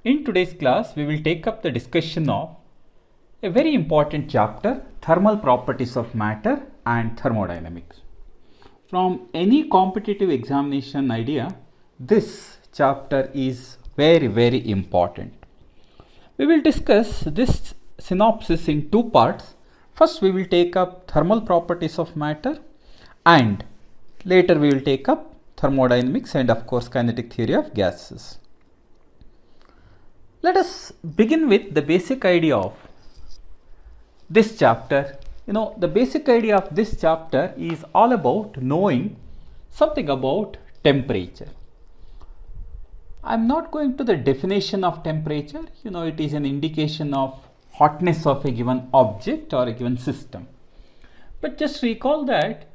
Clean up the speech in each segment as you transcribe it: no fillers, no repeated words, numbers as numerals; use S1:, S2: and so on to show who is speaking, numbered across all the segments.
S1: In today's class, we will take up the discussion of a very important chapter, thermal properties of matter and thermodynamics. From any competitive examination idea, this chapter is very important. We will discuss this synopsis in two parts. First, we will take up thermal properties of matter, and later we will take up thermodynamics and of course kinetic theory of gases. Let us begin with the basic idea of this chapter. The basic idea of this chapter is all about knowing something about temperature. I am not going to the definition of temperature. It is an indication of hotness of a given object or a given system. But just recall that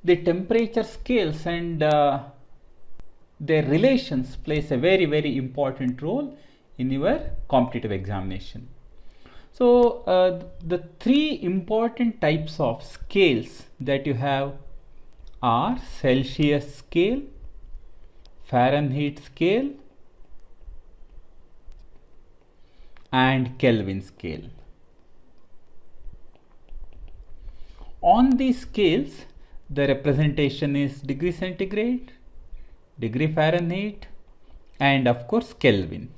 S1: the temperature scales and their relations plays a very important role in your competitive examination. So the three important types of scales that you have are Celsius scale, Fahrenheit scale and Kelvin scale. On these scales, the representation is degree centigrade, degree Fahrenheit and of course Kelvin.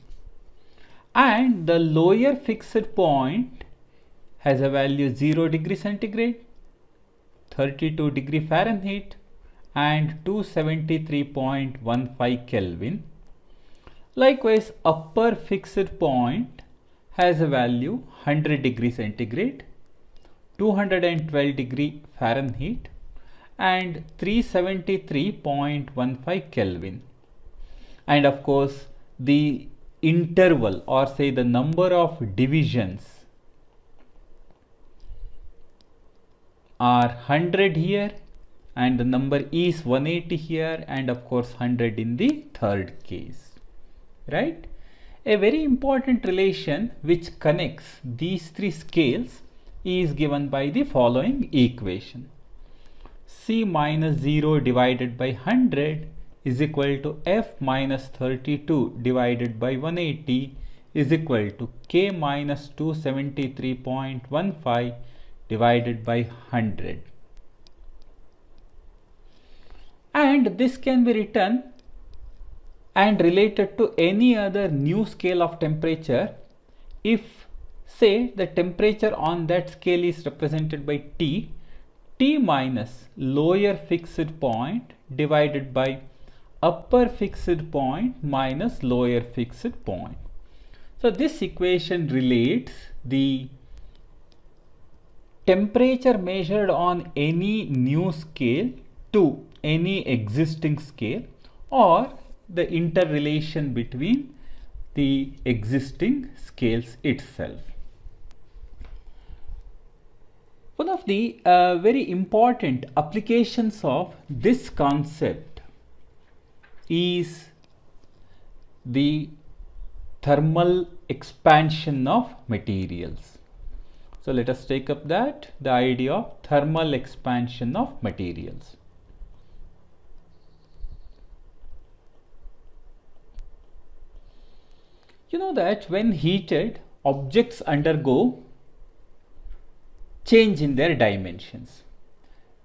S1: And the lower fixed point has a value 0 degree centigrade, 32 degree Fahrenheit and 273.15 Kelvin. Likewise, upper fixed point has a value 100 degree centigrade, 212 degree Fahrenheit and 373.15 Kelvin. And of course, the interval or say the number of divisions are 100 here and the number is 180 here and of course 100 in the third case, right? A very important relation which connects these three scales is given by the following equation. C minus 0 divided by 100 is equal to F minus 32 divided by 180 is equal to K minus 273.15 divided by 100. And this can be written and related to any other new scale of temperature if say the temperature on that scale is represented by T, T minus lower fixed point divided by upper fixed point minus lower fixed point. So this equation relates the temperature measured on any new scale to any existing scale or the interrelation between the existing scales itself. One of the very important applications of this concept is the thermal expansion of materials. So let us take up the idea of thermal expansion of materials. You know that when heated, objects undergo change in their dimensions.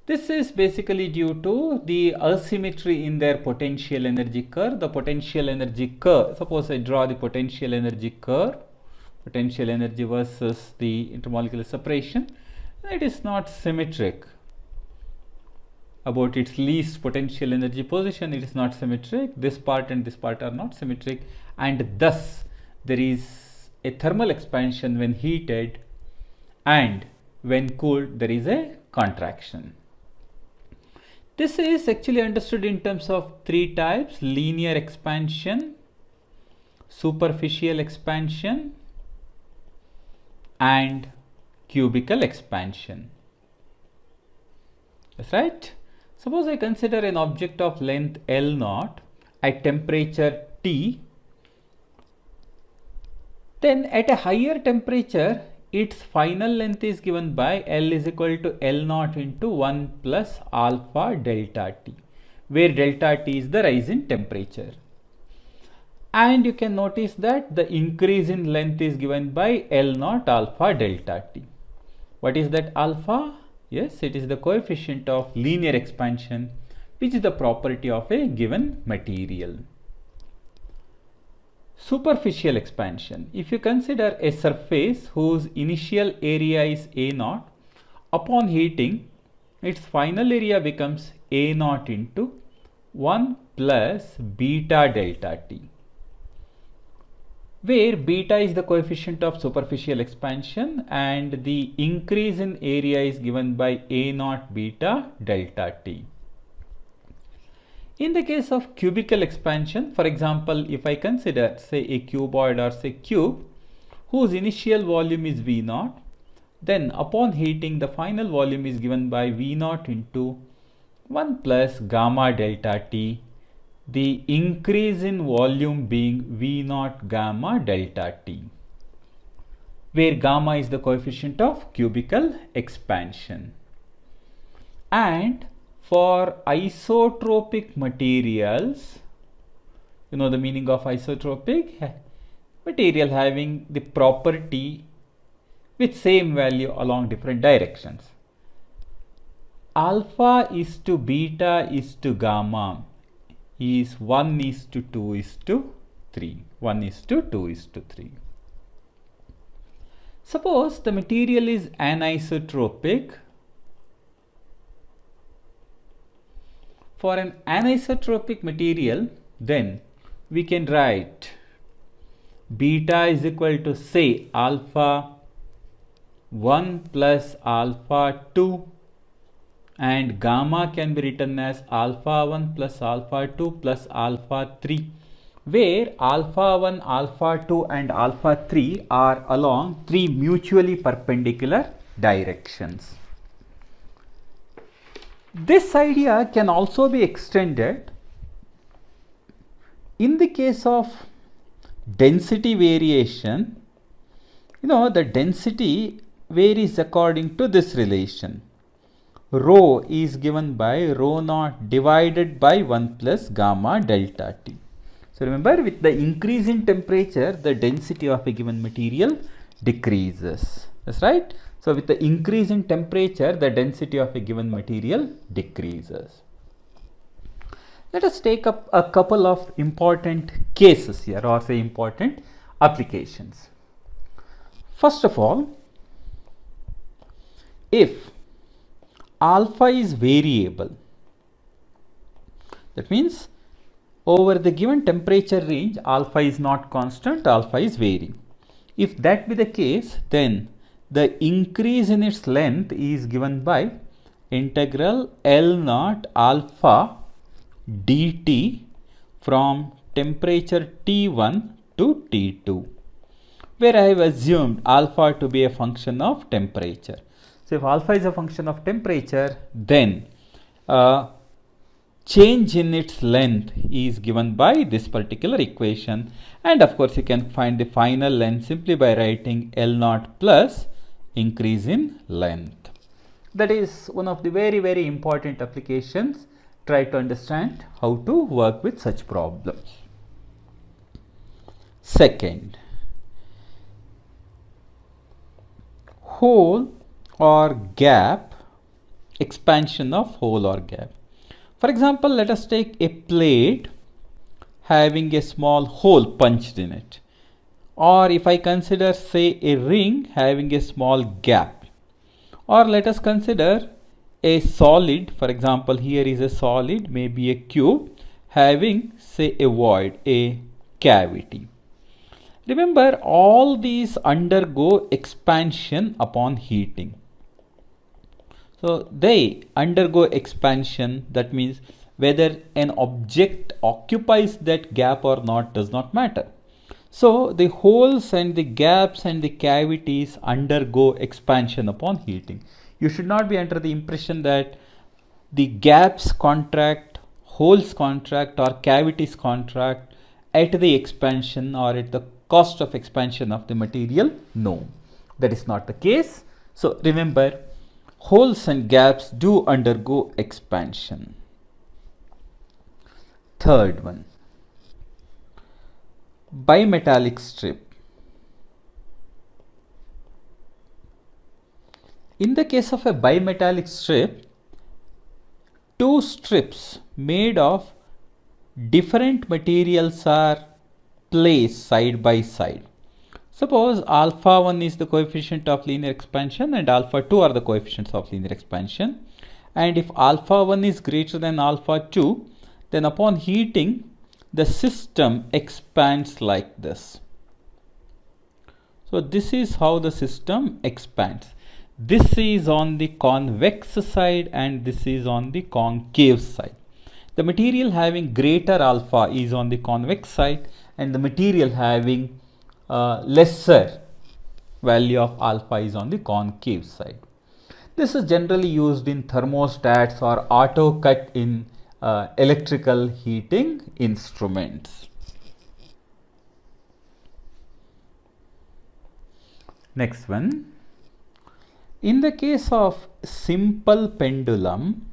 S1: This is basically due to the asymmetry in their potential energy curve. The potential energy curve, suppose I draw the potential energy curve, potential energy versus the intermolecular separation, it is not symmetric. About its least potential energy position, it is not symmetric. This part and this part are not symmetric, and thus there is a thermal expansion when heated, and when cooled there is a contraction. This is actually understood in terms of three types: linear expansion, superficial expansion and cubical expansion. That's right. Suppose I consider an object of length L0 at temperature T, then at a higher temperature its final length is given by L is equal to L0 into 1 plus alpha delta T, where delta T is the rise in temperature. And you can notice that the increase in length is given by L naught alpha delta t. What is that alpha? Yes, it is the coefficient of linear expansion, which is the property of a given material. Superficial expansion. If you consider a surface whose initial area is A naught, upon heating, its final area becomes A naught into 1 plus beta delta t, where beta is the coefficient of superficial expansion and the increase in area is given by A naught beta delta t. In the case of cubical expansion, for example, if I consider say a cuboid or say cube whose initial volume is V naught, then upon heating the final volume is given by V naught into 1 plus gamma delta t, the increase in volume being V naught gamma delta t, where gamma is the coefficient of cubical expansion. And for isotropic materials, you know the meaning of isotropic? Material having the property with same value along different directions. Alpha is to beta is to gamma is 1 is to 2 is to 3. 1 is to 2 is to 3. Suppose the material is anisotropic. For an anisotropic material, then we can write beta is equal to say alpha 1 plus alpha 2, and gamma can be written as alpha 1 plus alpha 2 plus alpha 3, where alpha 1, alpha 2 and alpha 3 are along 3 mutually perpendicular directions. This idea can also be extended in the case of density variation. You know, the density varies according to this relation. Rho is given by rho naught divided by 1 plus gamma delta t. So remember, with the increase in temperature, the density of a given material decreases. That's right. So with the increase in temperature, the density of a given material decreases. Let us take up a couple of important cases here, or say important applications. First of all, if alpha is variable, that means over the given temperature range, alpha is not constant, alpha is varying. If that be the case, then the increase in its length is given by integral L naught alpha dt from temperature T1 to T2, where I have assumed alpha to be a function of temperature. So if alpha is a function of temperature, then change in its length is given by this particular equation, and of course you can find the final length simply by writing L naught plus increase in length. That is one of the very important applications. Try to understand how to work with such problems. Second, hole or gap, expansion of hole or gap. For example, let us take a plate having a small hole punched in it, or if I consider say a ring having a small gap, or let us consider a solid. For example, here is a solid, maybe a cube, having say a void, a cavity. Remember, all these undergo expansion upon heating. So they undergo expansion. That means whether an object occupies that gap or not does not matter. So the holes and the gaps and the cavities undergo expansion upon heating. You should not be under the impression that the gaps contract, holes contract or cavities contract at the expansion or at the cost of expansion of the material. No, that is not the case. So remember, holes and gaps do undergo expansion. Third one, bimetallic strip. In the case of a bimetallic strip, two strips made of different materials are placed side by side. Suppose alpha 1 is the coefficient of linear expansion and alpha 2 are the coefficients of linear expansion. And if alpha 1 is greater than alpha 2, then upon heating, the system expands like this. So this is how the system expands. This is on the convex side and this is on the concave side. The material having greater alpha is on the convex side and the material having lesser value of alpha is on the concave side. This is generally used in thermostats or auto cut in electrical heating instruments. Next one. In the case of simple pendulum,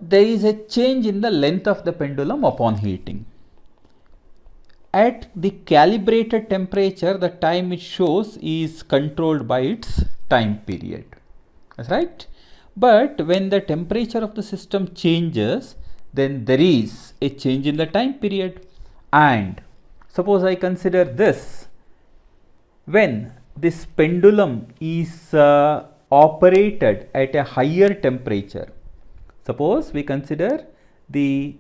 S1: there is a change in the length of the pendulum upon heating. At the calibrated temperature, the time it shows is controlled by its time period. That's right. But when the temperature of the system changes, then there is a change in the time period. And suppose I consider this. When this pendulum is operated at a higher temperature, suppose we consider the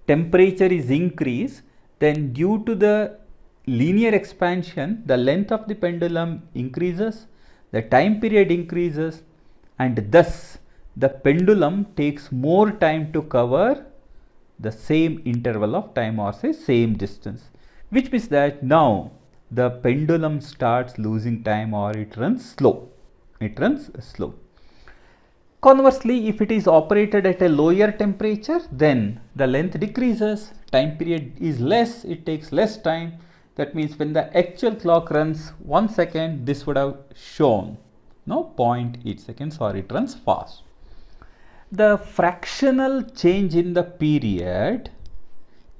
S1: temperature is increased, then due to the linear expansion, the length of the pendulum increases, the time period increases, and thus the pendulum takes more time to cover the same interval of time or say same distance, which means that now the pendulum starts losing time or it runs slow. Conversely, if it is operated at a lower temperature, then the length decreases, time period is less, it takes less time. That means when the actual clock runs 1 second, this would have shown 0.8 seconds or it runs fast. The fractional change in the period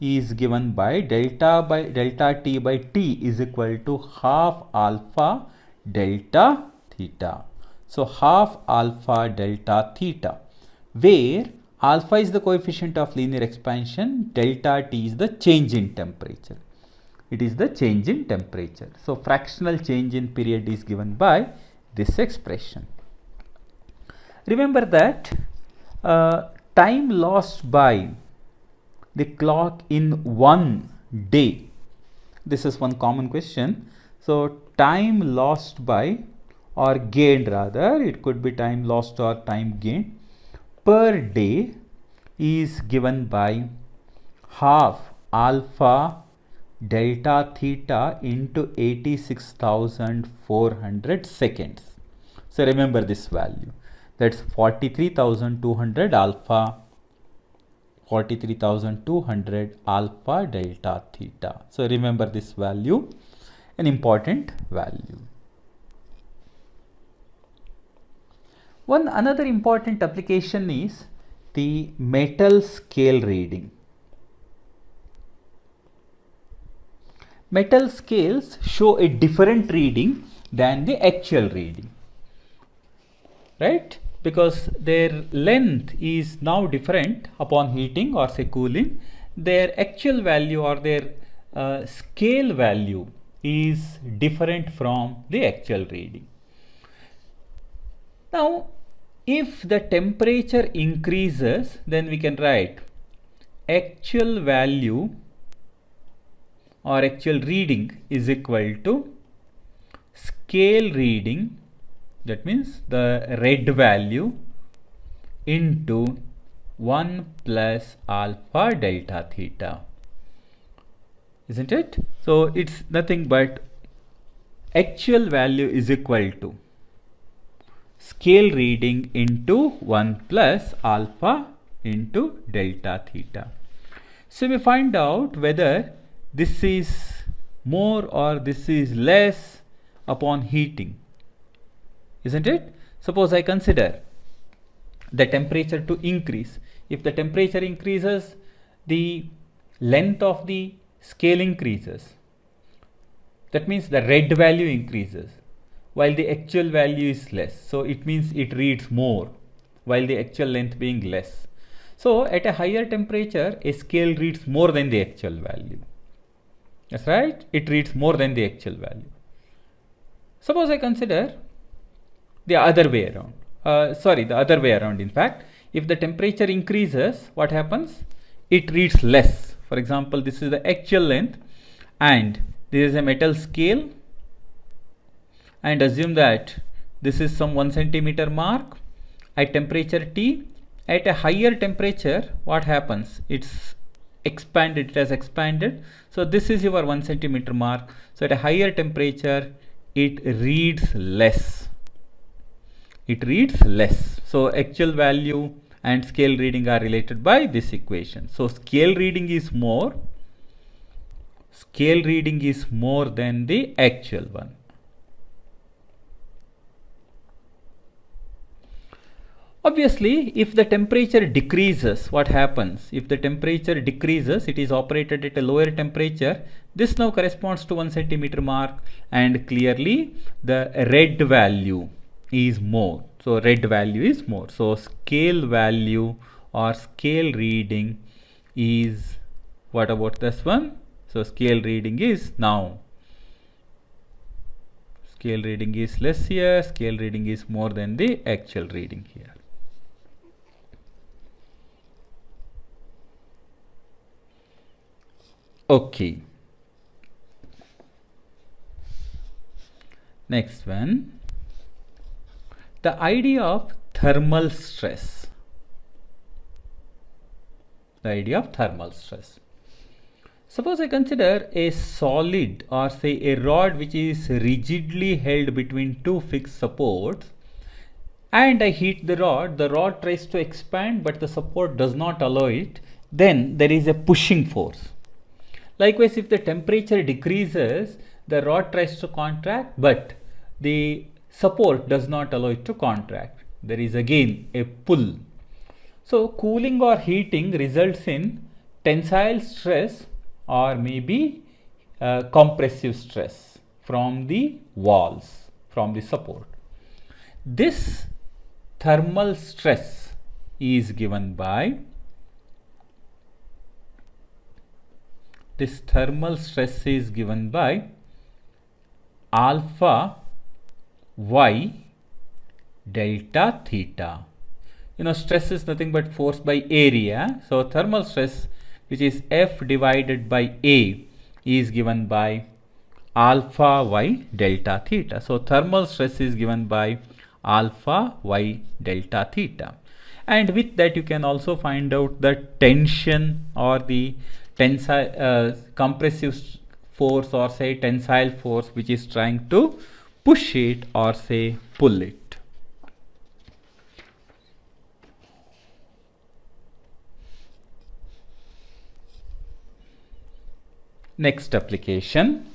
S1: is given by delta t by t is equal to half alpha delta theta. So half alpha delta theta, where alpha is the coefficient of linear expansion, delta t is the change in temperature. It is the change in temperature. So fractional change in period is given by this expression. Remember that time lost by the clock in 1 day. This is one common question. So time lost by or gained rather, it could be time lost or time gained per day is given by half alpha delta theta into 86,400 seconds. So remember this value, that's 43,200 alpha, 43,200 alpha delta theta. So remember this value, an important value. Another important application is the metal scale reading. Metal scales show a different reading than the actual reading, right? Because their length is now different upon heating or say cooling. Their actual value or their scale value is different from the actual reading. Now, if the temperature increases, then we can write actual value or actual reading is equal to scale reading, that means the red value, into 1 plus alpha delta theta, isn't it? So it's nothing but actual value is equal to scale reading into 1 plus alpha into delta theta. So we find out whether this is more or this is less upon heating, isn't it? Suppose I consider the temperature to increase. If the temperature increases, the length of the scale increases. That means the red value increases while the actual value is less. So it means it reads more while the actual length being less. So at a higher temperature, a scale reads more than the actual value. That's right, it reads more than the actual value. Suppose I consider the other way around. The other way around in fact. If the temperature increases, what happens? It reads less. For example, this is the actual length and this is a metal scale, and assume that this is some 1 centimeter mark at temperature T. At a higher temperature, what happens? It's expanded, it has expanded. So this is your 1 centimeter mark. So at a higher temperature, it reads less. It reads less. So actual value and scale reading are related by this equation. So scale reading is more. Scale reading is more than the actual one. Obviously, if the temperature decreases, what happens? If the temperature decreases, it is operated at a lower temperature. This now corresponds to 1 centimeter mark, and clearly the red value is more. So red value is more. So scale value or scale reading is, what about this one? So scale reading is now, scale reading is less here, scale reading is more than the actual reading here. Okay. Next one, the idea of thermal stress. The idea of thermal stress. Suppose I consider a solid, or say a rod which is rigidly held between two fixed supports, and I heat the rod tries to expand but the support does not allow it, then there is a pushing force. Likewise, if the temperature decreases, the rod tries to contract but the support does not allow it to contract. There is again a pull. So cooling or heating results in tensile stress or maybe compressive stress from the walls, from the support. This thermal stress is given by, alpha y delta theta. Stress is nothing but force by area. So thermal stress, which is F divided by A, is given by alpha y delta theta. So thermal stress is given by alpha y delta theta. And with that, you can also find out the tension or the tensile compressive force, or say tensile force, which is trying to push it or say pull it. Next application.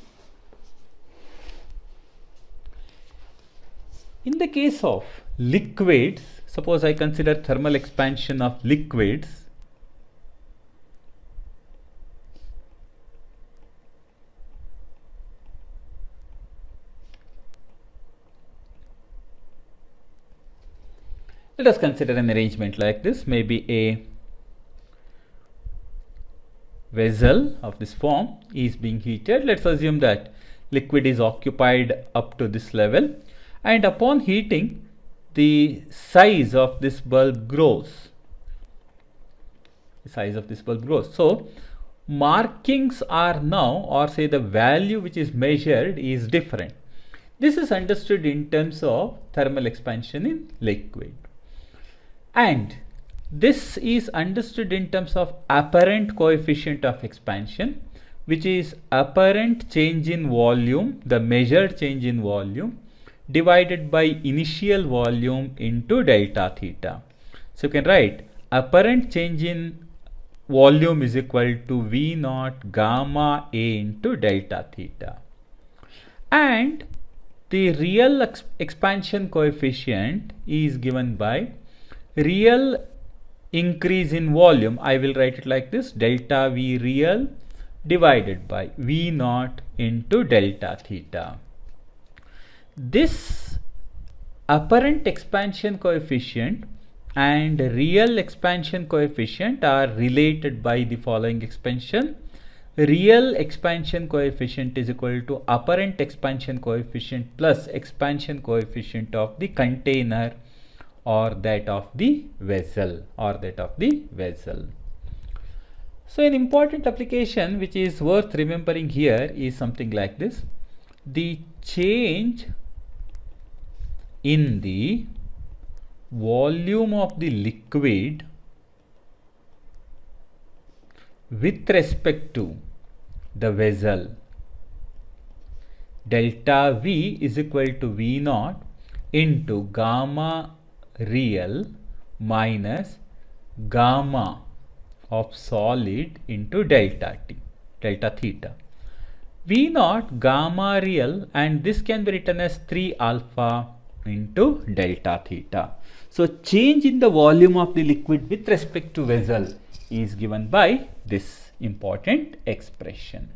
S1: In the case of liquids, suppose I consider thermal expansion of liquids. Let us consider an arrangement like this. Maybe a vessel of this form is being heated. Let's assume that liquid is occupied up to this level, and upon heating, the size of this bulb grows. The size of this bulb grows. So markings are now, or say the value which is measured is different. This is understood in terms of thermal expansion in liquid. And this is understood in terms of apparent coefficient of expansion, which is apparent change in volume, the measured change in volume, divided by initial volume into delta theta. So you can write apparent change in volume is equal to V naught gamma A into delta theta. And the real expansion coefficient is given by real increase in volume, I will write it like this: delta V real divided by V naught into delta theta. This apparent expansion coefficient and real expansion coefficient are related by the following expansion. Real expansion coefficient is equal to apparent expansion coefficient plus expansion coefficient of the container or that of the vessel So an important application which is worth remembering here is something like this: the change in the volume of the liquid with respect to the vessel, delta V is equal to V naught into gamma real minus gamma of solid into delta theta. V naught, gamma real, and this can be written as 3 alpha into delta theta. So change in the volume of the liquid with respect to vessel is given by this important expression.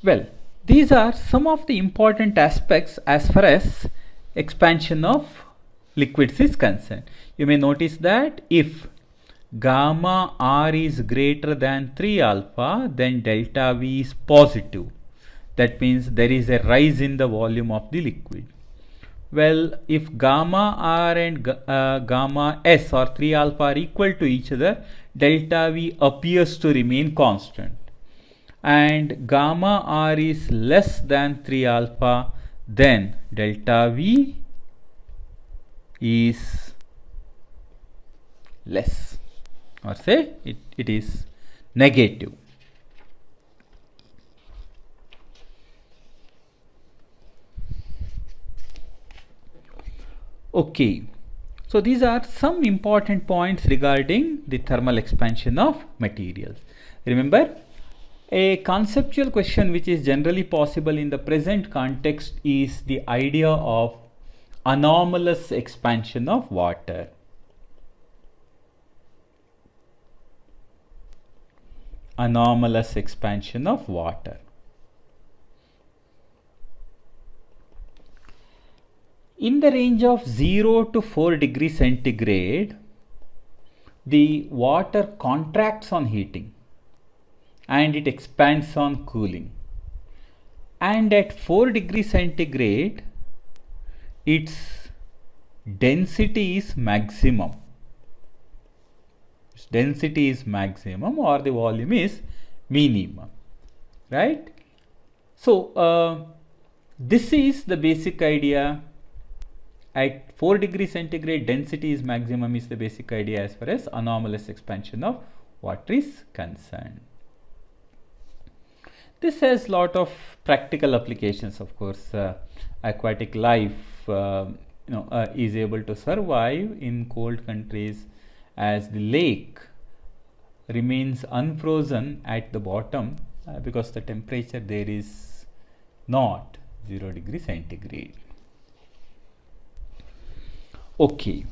S1: Well, these are some of the important aspects as far as expansion of liquids is concerned. You may notice that if gamma R is greater than 3 alpha, then delta V is positive. That means there is a rise in the volume of the liquid. Well, if gamma R and gamma S or 3 alpha are equal to each other, delta V appears to remain constant. And gamma R is less than 3 alpha, then delta V is less, or say it is negative. Okay, so these are some important points regarding the thermal expansion of materials. Remember, a conceptual question which is generally possible in the present context is the idea of anomalous expansion of water. Anomalous expansion of water. In the range of 0 to 4 degrees centigrade, the water contracts on heating and it expands on cooling. And at 4 degrees centigrade, its density is maximum. Its density is maximum or the volume is minimum, right? So, this is the basic idea. At 4 degrees centigrade, density is maximum is the basic idea as far as anomalous expansion of water is concerned. This has lot of practical applications, of course. Aquatic life is able to survive in cold countries as the lake remains unfrozen at the bottom because the temperature there is not 0 degrees centigrade. Okay,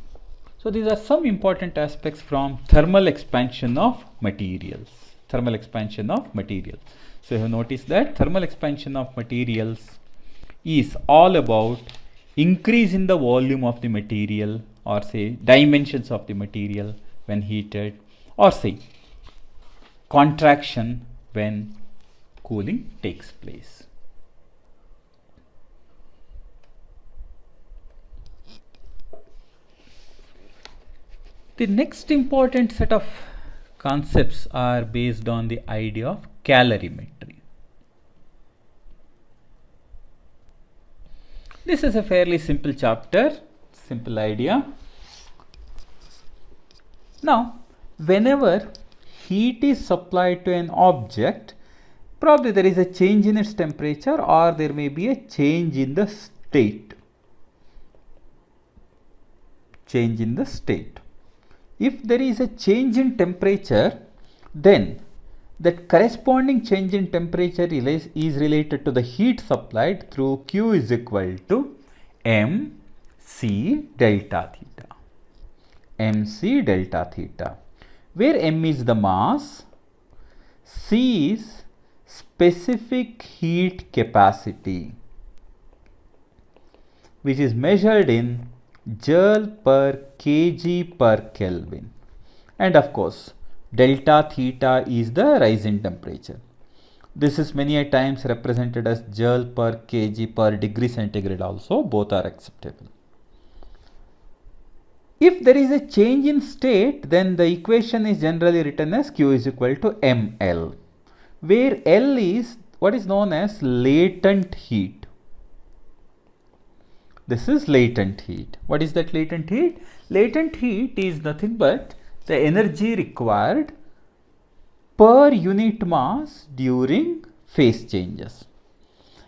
S1: so these are some important aspects from thermal expansion of materials. Thermal expansion of materials. So you have noticed that thermal expansion of materials is all about increase in the volume of the material, or say dimensions of the material when heated, or say contraction when cooling takes place. The next important set of concepts are based on the idea of calorimetry. This is a fairly simple chapter, simple idea. Now, whenever heat is supplied to an object, probably there is a change in its temperature or there may be a change in the state. Change in the state. If there is a change in temperature, then that corresponding change in temperature is related to the heat supplied through Q is equal to mc delta theta. mc delta theta, where m is the mass, c is specific heat capacity, which is measured in joule per kg per Kelvin, and of course delta theta is the rise in temperature. This is many a times represented as joule per kg per degree centigrade also, both are acceptable. If there is a change in state, then the equation is generally written as Q is equal to mL, where L is what is known as latent heat. This is latent heat. What is that latent heat? Latent heat is nothing but the energy required per unit mass during phase changes.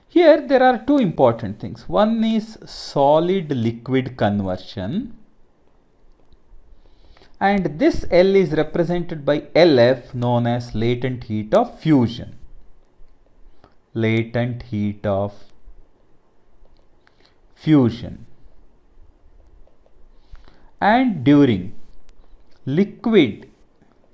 S1: Here there are two important things. One is solid liquid conversion, and this L is represented by LF, known as latent heat of fusion. Latent heat of fusion. And during liquid,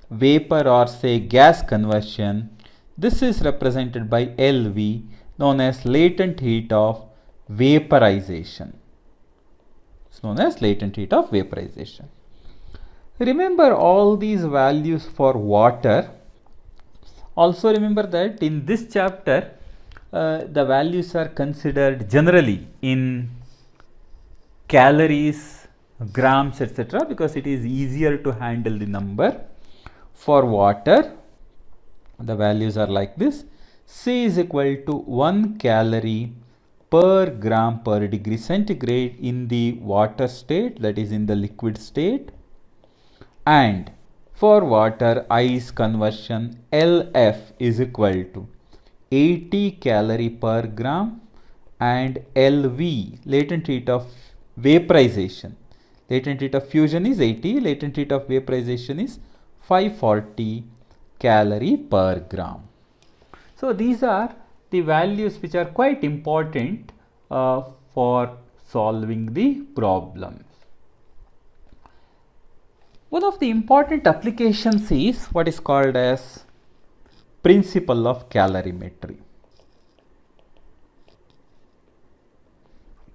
S1: vapor or say gas conversion, this is represented by LV, known as latent heat of vaporization. It's known as latent heat of vaporization. Remember all these values for water. Also remember that in this chapter the values are considered generally in calories, grams, etc., because it is easier to handle the number. For water, the values are like this. C is equal to 1 calorie per gram per degree centigrade in the water state, that is in the liquid state. And for water ice conversion, LF is equal to 80 calorie per gram, and LV, latent heat of vaporization, latent heat of fusion is 80, latent heat of vaporization is 540 calorie per gram. So these are the values which are quite important for solving the problem. One of the important applications is what is called as principle of calorimetry.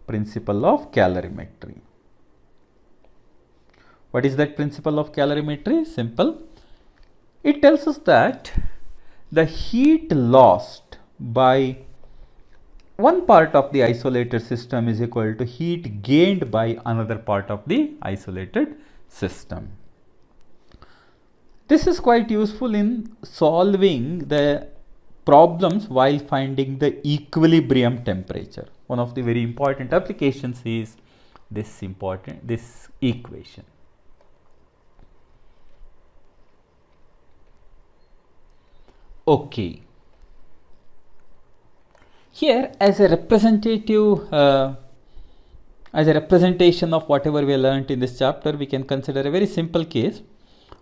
S1: Principle of calorimetry. What is that principle of calorimetry? Simple. It tells us that the heat lost by one part of the isolated system is equal to heat gained by another part of the isolated system. This is quite useful in solving the problems while finding the equilibrium temperature. One of the very important applications is this equation. Okay. Here, as a representation of whatever we learnt in this chapter, we can consider a very simple case.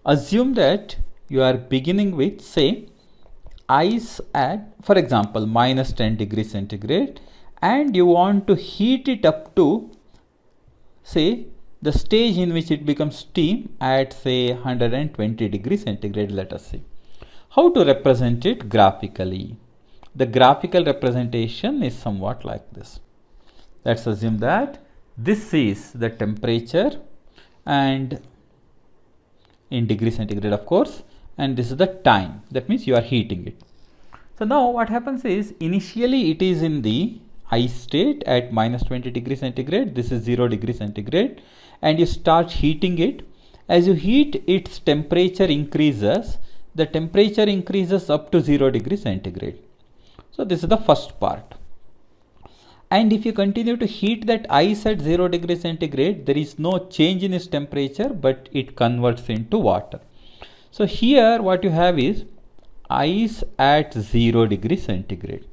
S1: Assume that you are beginning with, say, ice at, for example, minus 10 degrees centigrade, and you want to heat it up to, say, the stage in which it becomes steam at, say, 120 degrees centigrade, let us say. How to represent it graphically? The graphical representation is somewhat like this. Let's assume that this is the temperature, and in degree centigrade of course, and this is the time, that means you are heating it. So now what happens is, initially it is in the ice state at minus 20 degrees centigrade, this is 0 degree centigrade, and you start heating it. As you heat, its temperature increases, the temperature increases up to 0 degree centigrade. So this is the first part. And if you continue to heat that ice at 0 degree centigrade, there is no change in its temperature, but it converts into water. So here what you have is ice at 0 degree centigrade.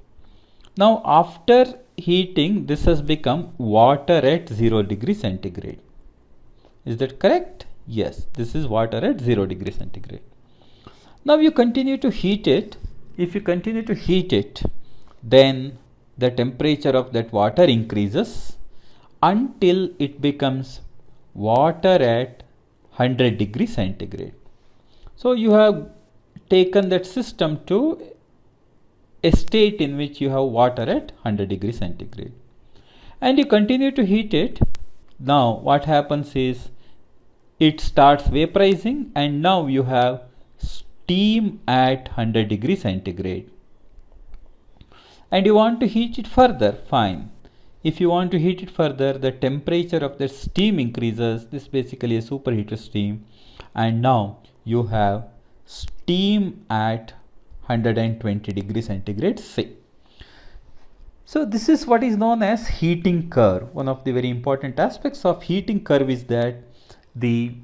S1: Now after heating, this has become water at 0 degree centigrade. Is that correct? Yes, this is water at 0 degree centigrade. Now you continue to heat it. If you continue to heat it, then the temperature of that water increases until it becomes water at 100 degrees centigrade. So you have taken that system to a state in which you have water at 100 degrees centigrade, and you continue to heat it. Now what happens is it starts vaporizing, and now you have steam at 100 degrees centigrade, and you want to heat it further. Fine. If you want to heat it further, the temperature of the steam increases. This is basically a superheated steam, and now you have steam at 120 degrees centigrade, say. So this is what is known as heating curve. One of the very important aspects of heating curve is that the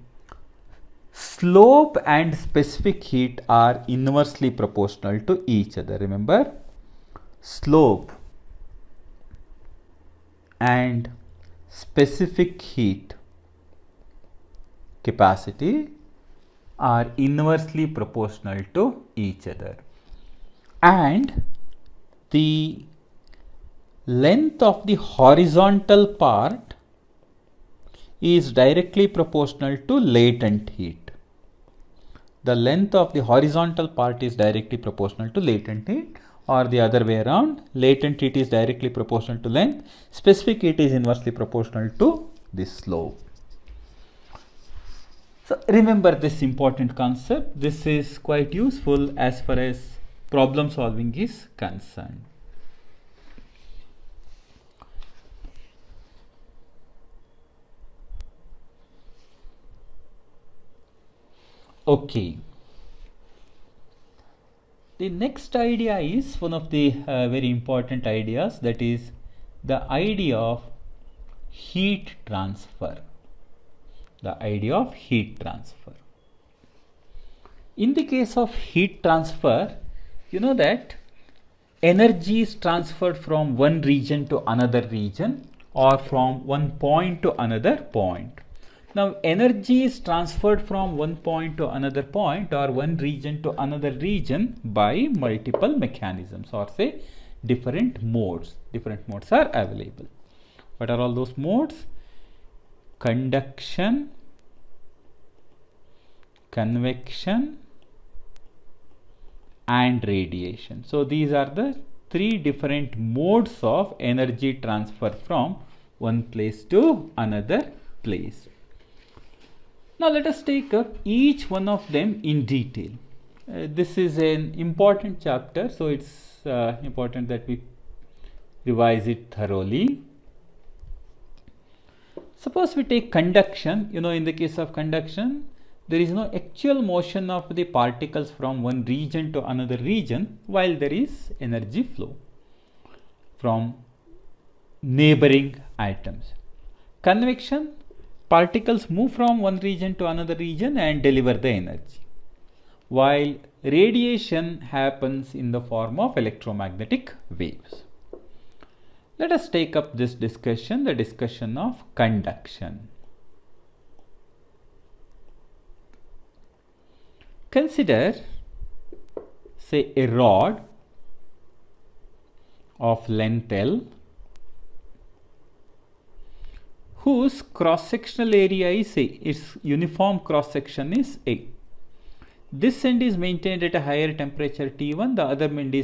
S1: slope and specific heat are inversely proportional to each other. Remember, slope and specific heat capacity are inversely proportional to each other, and the length of the horizontal part is directly proportional to latent heat. The length of the horizontal part is directly proportional to latent heat, or the other way around. Latent heat is directly proportional to length, specific heat is inversely proportional to the slope. So remember this important concept. This is quite useful as far as problem solving is concerned. Okay. The next idea is one of the very important ideas, that is the idea of heat transfer. The idea of heat transfer. In the case of heat transfer, you know that energy is transferred from one region to another region, or from one point to another point. Now energy is transferred from one point to another point, or one region to another region, by multiple mechanisms, or say different modes. Different modes are available. What are all those modes? Conduction, convection, and radiation. So these are the three different modes of energy transfer from one place to another place. Now let us take up each one of them in detail. This is an important chapter, so it's important that we revise it thoroughly. Suppose we take conduction. In the case of conduction, there is no actual motion of the particles from one region to another region, while there is energy flow from neighboring atoms. Convection, particles move from one region to another region and deliver the energy, while radiation happens in the form of electromagnetic waves. Let us take up this discussion, the discussion of conduction. Consider, say, a rod of length L, whose cross-sectional area is A. Its uniform cross-section is A. This end is maintained at a higher temperature T1, the other end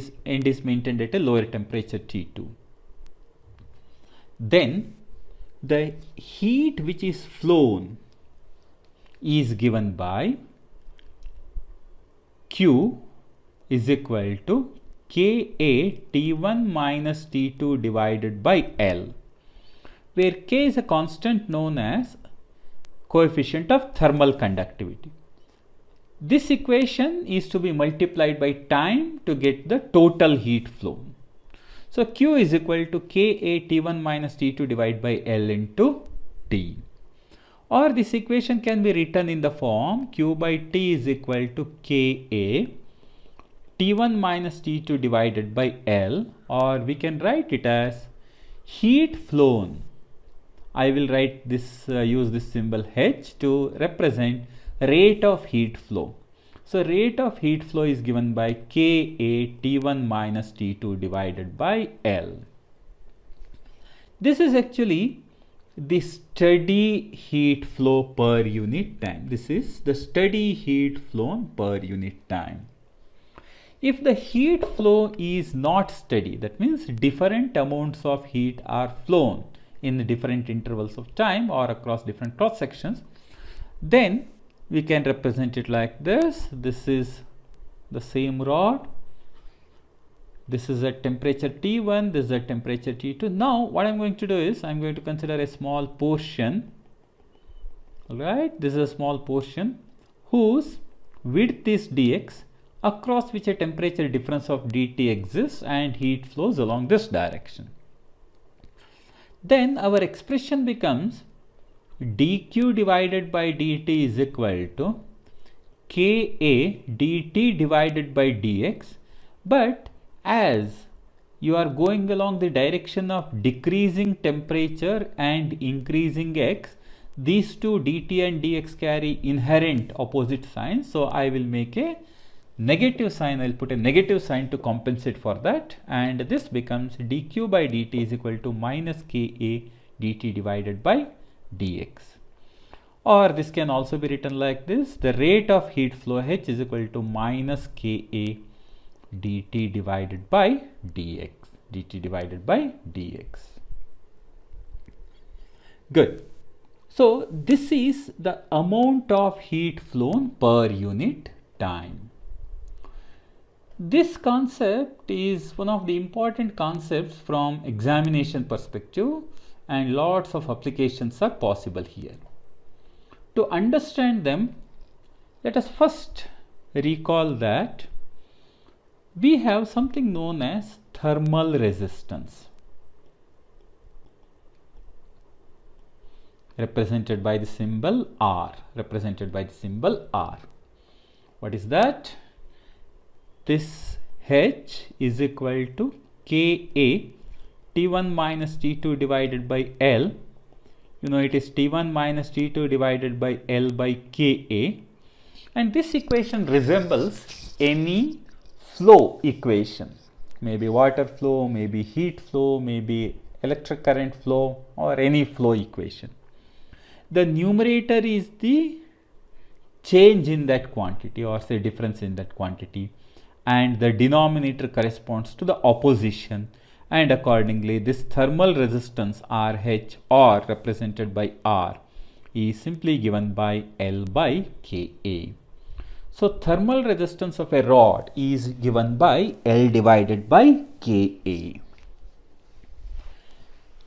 S1: is maintained at a lower temperature T2. Then the heat which is flown is given by Q is equal to Ka T1 minus T2 divided by L, where K is a constant known as coefficient of thermal conductivity. This equation is to be multiplied by time to get the total heat flow. So Q is equal to Ka T1 minus T2 divided by L into T. Or this equation can be written in the form Q by T is equal to Ka T1 minus T2 divided by L, or we can write it as heat flown. I will write this, use this symbol H to represent rate of heat flow. So rate of heat flow is given by Ka T1 minus T2 divided by L. This is actually the steady heat flow per unit time. This is the steady heat flow per unit time. If the heat flow is not steady, that means different amounts of heat are flown in different intervals of time or across different cross sections, then we can represent it like this. This is the same rod. This is at temperature T1, this is at temperature T2. Now what I'm going to do is I'm going to consider a small portion. Alright, this is a small portion whose width is dx, across which a temperature difference of dt exists and heat flows along this direction. Then our expression becomes dq divided by dt is equal to Ka dt divided by dx, but as you are going along the direction of decreasing temperature and increasing x, these two dt and dx carry inherent opposite signs. So I will make a negative sign. I'll put a negative sign to compensate for that, and this becomes dq by dt is equal to minus Ka dt divided by dx. Or this can also be written like this: the rate of heat flow H is equal to minus Ka dt divided by dx. dt divided by dx. Good. So this is the amount of heat flown per unit time. This concept is one of the important concepts from examination perspective, and lots of applications are possible here. To understand them, let us first recall that we have something known as thermal resistance, represented by the symbol R. What is that? This H is equal to Ka T1 minus T2 divided by L. You know, it is T1 minus T2 divided by L by Ka, and this equation resembles any flow equation, maybe water flow, maybe heat flow, maybe electric current flow, or any flow equation. The numerator is the change in that quantity, or say difference in that quantity, and the denominator corresponds to the opposition, and accordingly this thermal resistance RH, or represented by R, is simply given by L by Ka. So thermal resistance of a rod is given by L divided by Ka.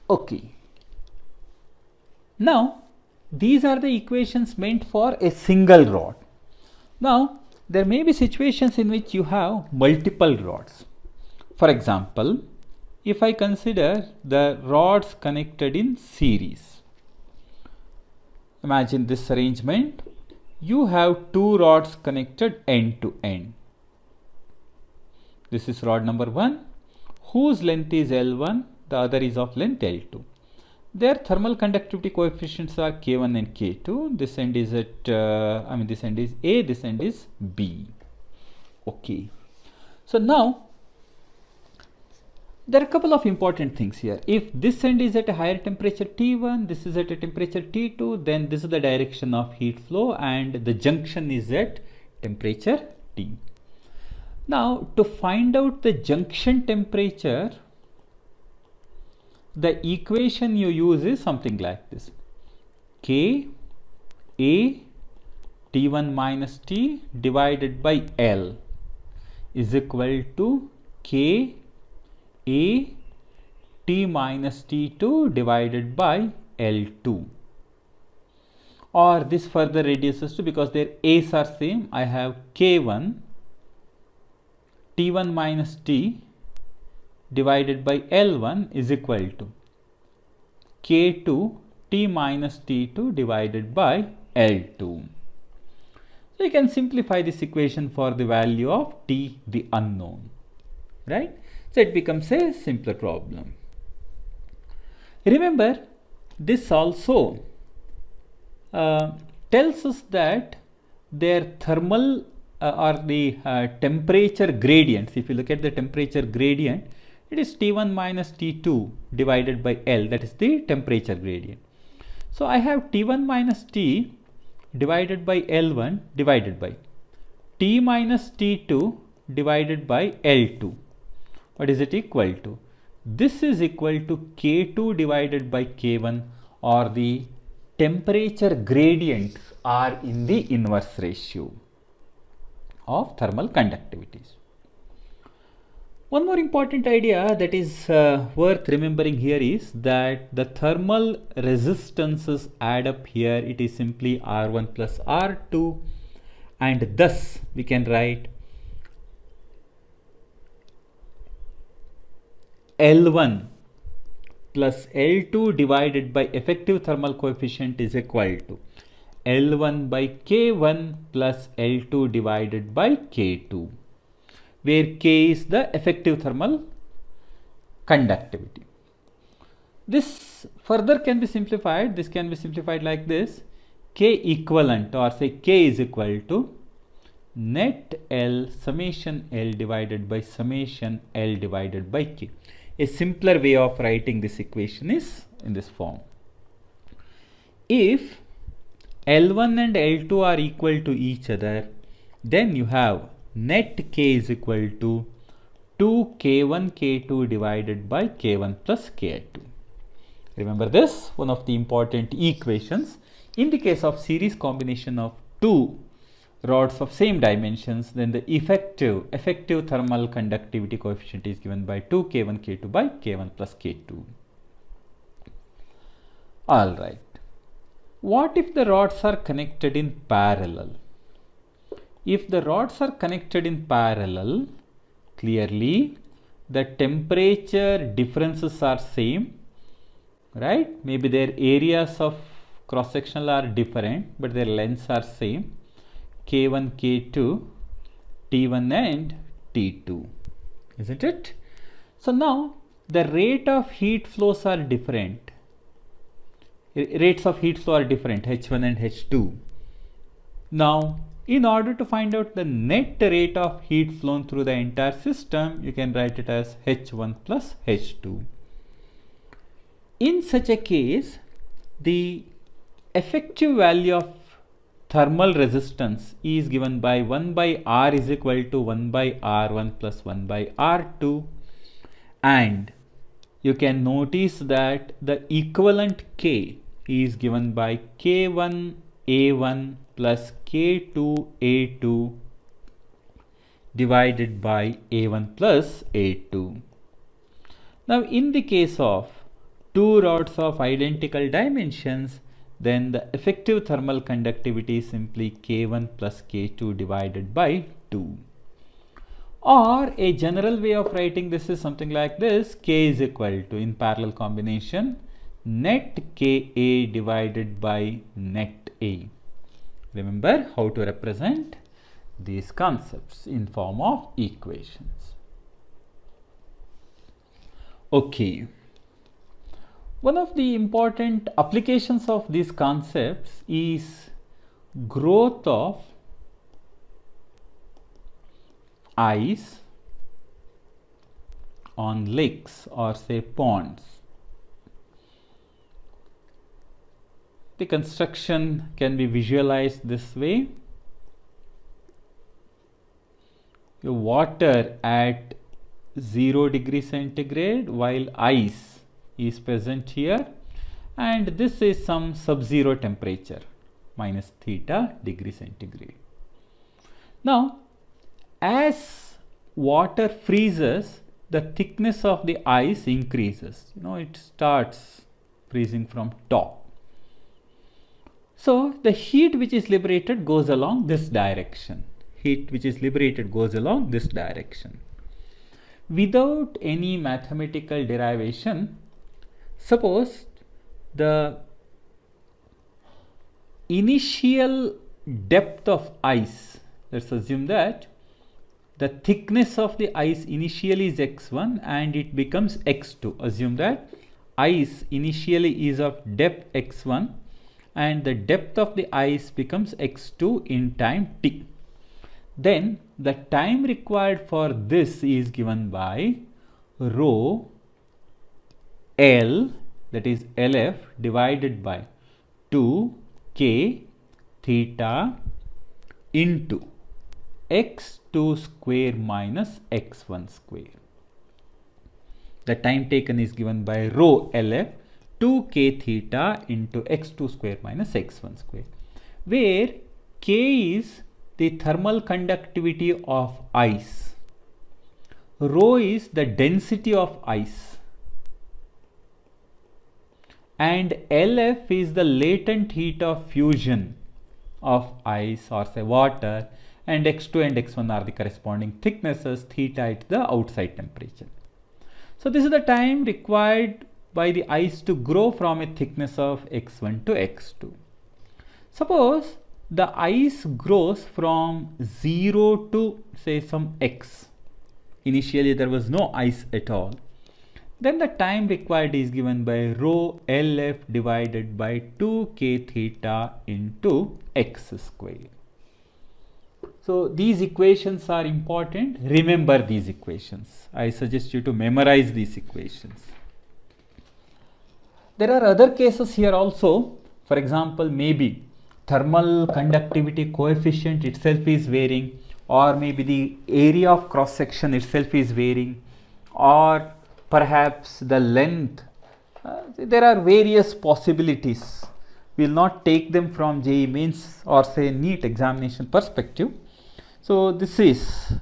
S1: Okay. Now these are the equations meant for a single rod. Now there may be situations in which you have multiple rods. For example, if I consider the rods connected in series, imagine this arrangement. You have two rods connected end to end. This is rod number 1, whose length is L1, the other is of length L2. Their thermal conductivity coefficients are K1 and K2. This end is at, this end is A, this end is B. Okay. So now, there are a couple of important things here. If this end is at a higher temperature T1, this is at a temperature T2, then this is the direction of heat flow and the junction is at temperature T. Now, to find out the junction temperature, the equation you use is something like this: K A T1 minus T divided by L is equal to K A T minus T2 divided by L2. Or this further reduces to, because their A's are same, I have K1 T1 minus T divided by L1 is equal to K2 T minus T2 divided by L2. So you can simplify this equation for the value of T, the unknown, right? So it becomes a simpler problem. Remember, this also tells us that their thermal or the temperature gradients, if you look at the temperature gradient, it is T1 minus T2 divided by L, that is the temperature gradient. So I have T1 minus T divided by L1 divided by T minus T2 divided by L2. What is it equal to? This is equal to K2 divided by K1, or the temperature gradients are in the inverse ratio of thermal conductivities. One more important idea that is worth remembering here is that the thermal resistances add up here. It is simply R1 plus R2, and thus we can write L1 plus L2 divided by effective thermal coefficient is equal to L1 by K1 plus L2 divided by K2, where K is the effective thermal conductivity. This further can be simplified. This can be simplified like this: K equivalent, or say K is equal to net L summation L divided by summation L divided by K. A simpler way of writing this equation is in this form. If L1 and L2 are equal to each other, then you have net K is equal to 2K1 K2 divided by K1 plus K2. Remember this, one of the important equations. In the case of series combination of two rods of same dimensions, then the effective thermal conductivity coefficient is given by 2K1 K2 by K1 plus K2. All right. What if the rods are connected in parallel? If the rods are connected in parallel, clearly the temperature differences are same, right? Maybe their areas of cross sectional are different, but their lengths are same. K1, K2, T1 and T2, isn't it? So now the rate of heat flows are different. Rates of heat flow are different, H1 and H2. Now, in order to find out the net rate of heat flown through the entire system, you can write it as H1 plus H2. In such a case, the effective value of thermal resistance is given by 1 by R is equal to 1 by R1 plus 1 by R2, and you can notice that the equivalent K is given by K1 A1 plus K2 A2 divided by A1 plus A2. Now in the case of two rods of identical dimensions, then the effective thermal conductivity is simply K1 plus K2 divided by 2. Or a general way of writing this is something like this: K is equal to, in parallel combination, net Ka divided by net A. Remember how to represent these concepts in form of equations. Okay. One of the important applications of these concepts is growth of ice on lakes or say ponds. The construction can be visualized this way. Your water at 0 degree centigrade while ice is present here, and this is some sub-zero temperature, minus theta degree centigrade. Now, as water freezes, the thickness of the ice increases. It starts freezing from top. So the heat which is liberated goes along this direction. Without any mathematical derivation, suppose the initial depth of ice, let's assume that the thickness of the ice initially is x1 and it becomes x2. Assume that ice initially is of depth x1 and the depth of the ice becomes x2 in time t. then the time required for this is given by rho L, that is LF, divided by 2k theta into x2 square minus x1 square. The time taken is given by rho LF 2k theta into x2 square minus x1 square, where k is the thermal conductivity of ice, rho is the density of ice, and LF is the latent heat of fusion of ice or say water, and x2 and x1 are the corresponding thicknesses, theta is the outside temperature. So this is the time required by the ice to grow from a thickness of x1 to x2. Suppose the ice grows from 0 to say some x. Initially there was no ice at all. Then the time required is given by rho LF divided by 2k theta into x square. So these equations are important. Remember these equations. I suggest you to memorize these equations. There are other cases here also. For example, maybe thermal conductivity coefficient itself is varying, or maybe the area of cross section itself is varying, or perhaps the length. There are various possibilities. We will not take them from JEE Mains or say NEET examination perspective. So this is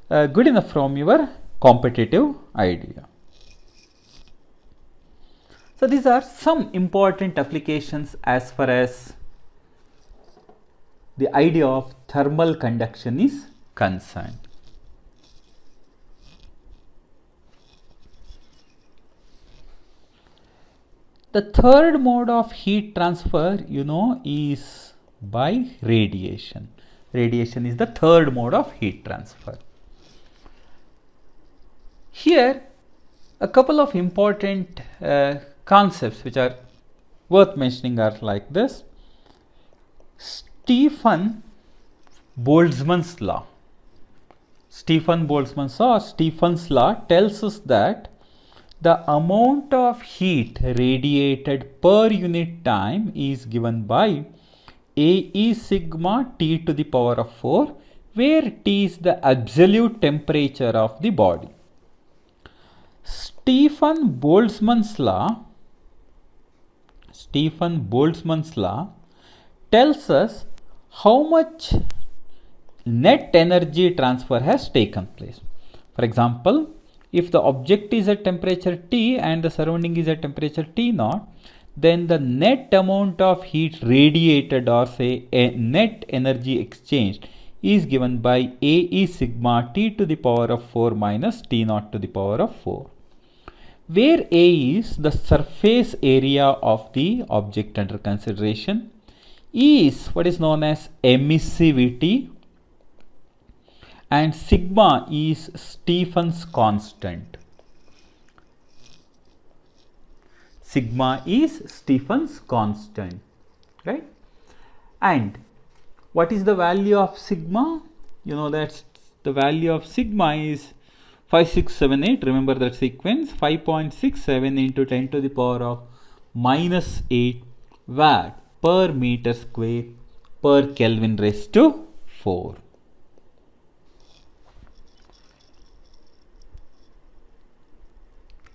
S1: good enough from your competitive idea. So these are some important applications as far as the idea of thermal conduction is concerned. The third mode of heat transfer, is by radiation. Radiation is the third mode of heat transfer. Here, a couple of important concepts which are worth mentioning are like this. Stefan Boltzmann's law. Stefan's law tells us that the amount of heat radiated per unit time is given by AE sigma T to the power of 4, where T is the absolute temperature of the body. Stefan Boltzmann's law tells us how much net energy transfer has taken place. For example, if the object is at temperature T and the surrounding is at temperature T0, then the net amount of heat radiated or say a net energy exchanged is given by AE sigma T to the power of 4 minus T0 to the power of 4, where A is the surface area of the object under consideration, E is what is known as emissivity, and sigma is Stefan's constant. Sigma is Stefan's constant, right? And what is the value of sigma? You know that the value of sigma is 5678. Remember that sequence, 5.67 into 10 to the power of minus 8 watt per meter square per Kelvin raised to 4.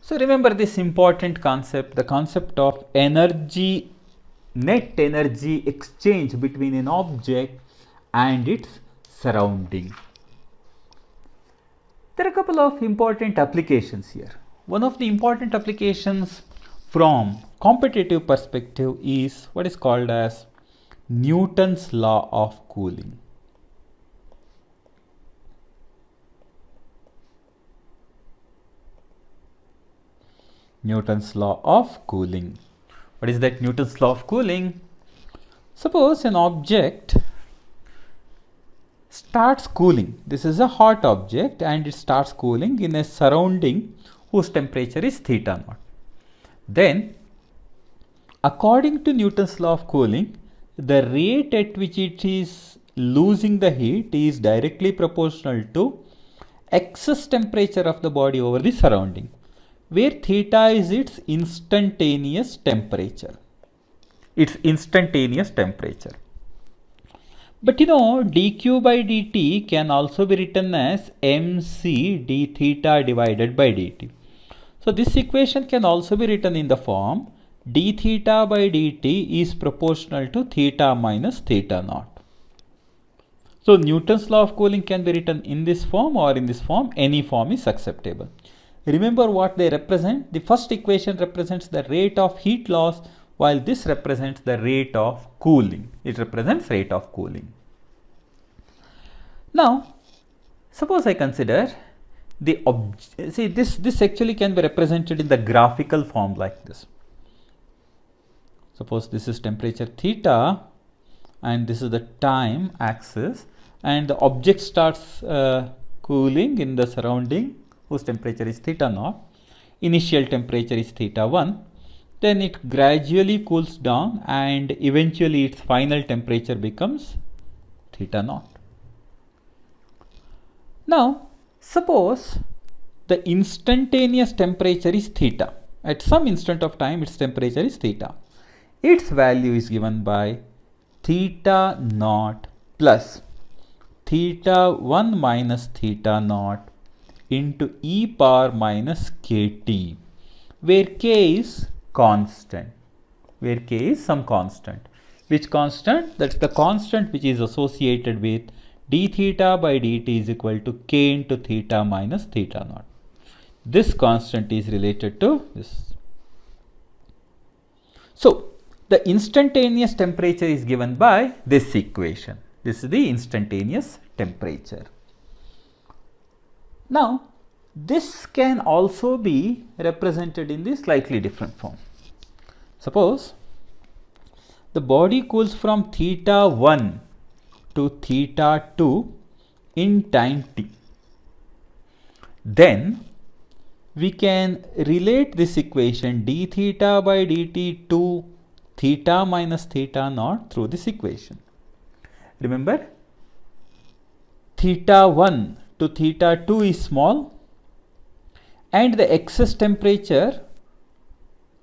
S1: So remember this important concept, the concept of energy, net energy exchange between an object and its surrounding. There are a couple of important applications here. One of the important applications from competitive perspective is what is called as Newton's law of cooling. Newton's law of cooling. What is that Newton's law of cooling? Suppose an object starts cooling. This is a hot object and it starts cooling in a surrounding whose temperature is theta naught. Then, according to Newton's law of cooling, the rate at which it is losing the heat is directly proportional to excess temperature of the body over the surrounding, where theta is its instantaneous temperature. Its instantaneous temperature. But dq by dt can also be written as mc d theta divided by dt. So this equation can also be written in the form d theta by dt is proportional to theta minus theta naught. So Newton's law of cooling can be written in this form or in this form. Any form is acceptable. Remember what they represent. The first equation represents the rate of heat loss, while this represents the rate of cooling. It represents rate of cooling. Now, suppose I consider the see this actually can be represented in the graphical form like this. Suppose this is temperature theta and this is the time axis, and the object starts cooling in the surrounding whose temperature is theta naught. Initial temperature is theta 1. Then it gradually cools down and eventually its final temperature becomes theta naught. Now, suppose the instantaneous temperature is theta. At some instant of time, its temperature is theta. Its value is given by theta naught plus theta 1 minus theta naught into e power minus kt, where k is constant, where k is some constant. Which constant? That's the constant which is associated with d theta by dt is equal to k into theta minus theta naught. This constant is related to this. So, the instantaneous temperature is given by this equation. This is the instantaneous temperature. Now, this can also be represented in the slightly different form. Suppose the body cools from theta 1 to theta 2 in time t. Then we can relate this equation d theta by dt to theta minus theta naught through this equation. Remember, theta 1 to theta 2 is small and the excess temperature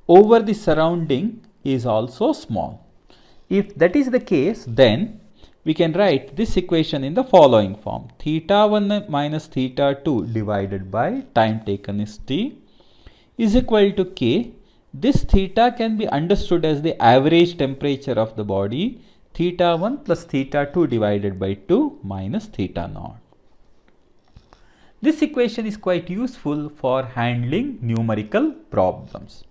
S1: over the surrounding is also small. If that is the case, then we can write this equation in the following form. Theta 1 minus theta 2 divided by time taken is t is equal to k. This theta can be understood as the average temperature of the body, theta 1 plus theta 2 divided by 2 minus theta naught. This equation is quite useful for handling numerical problems.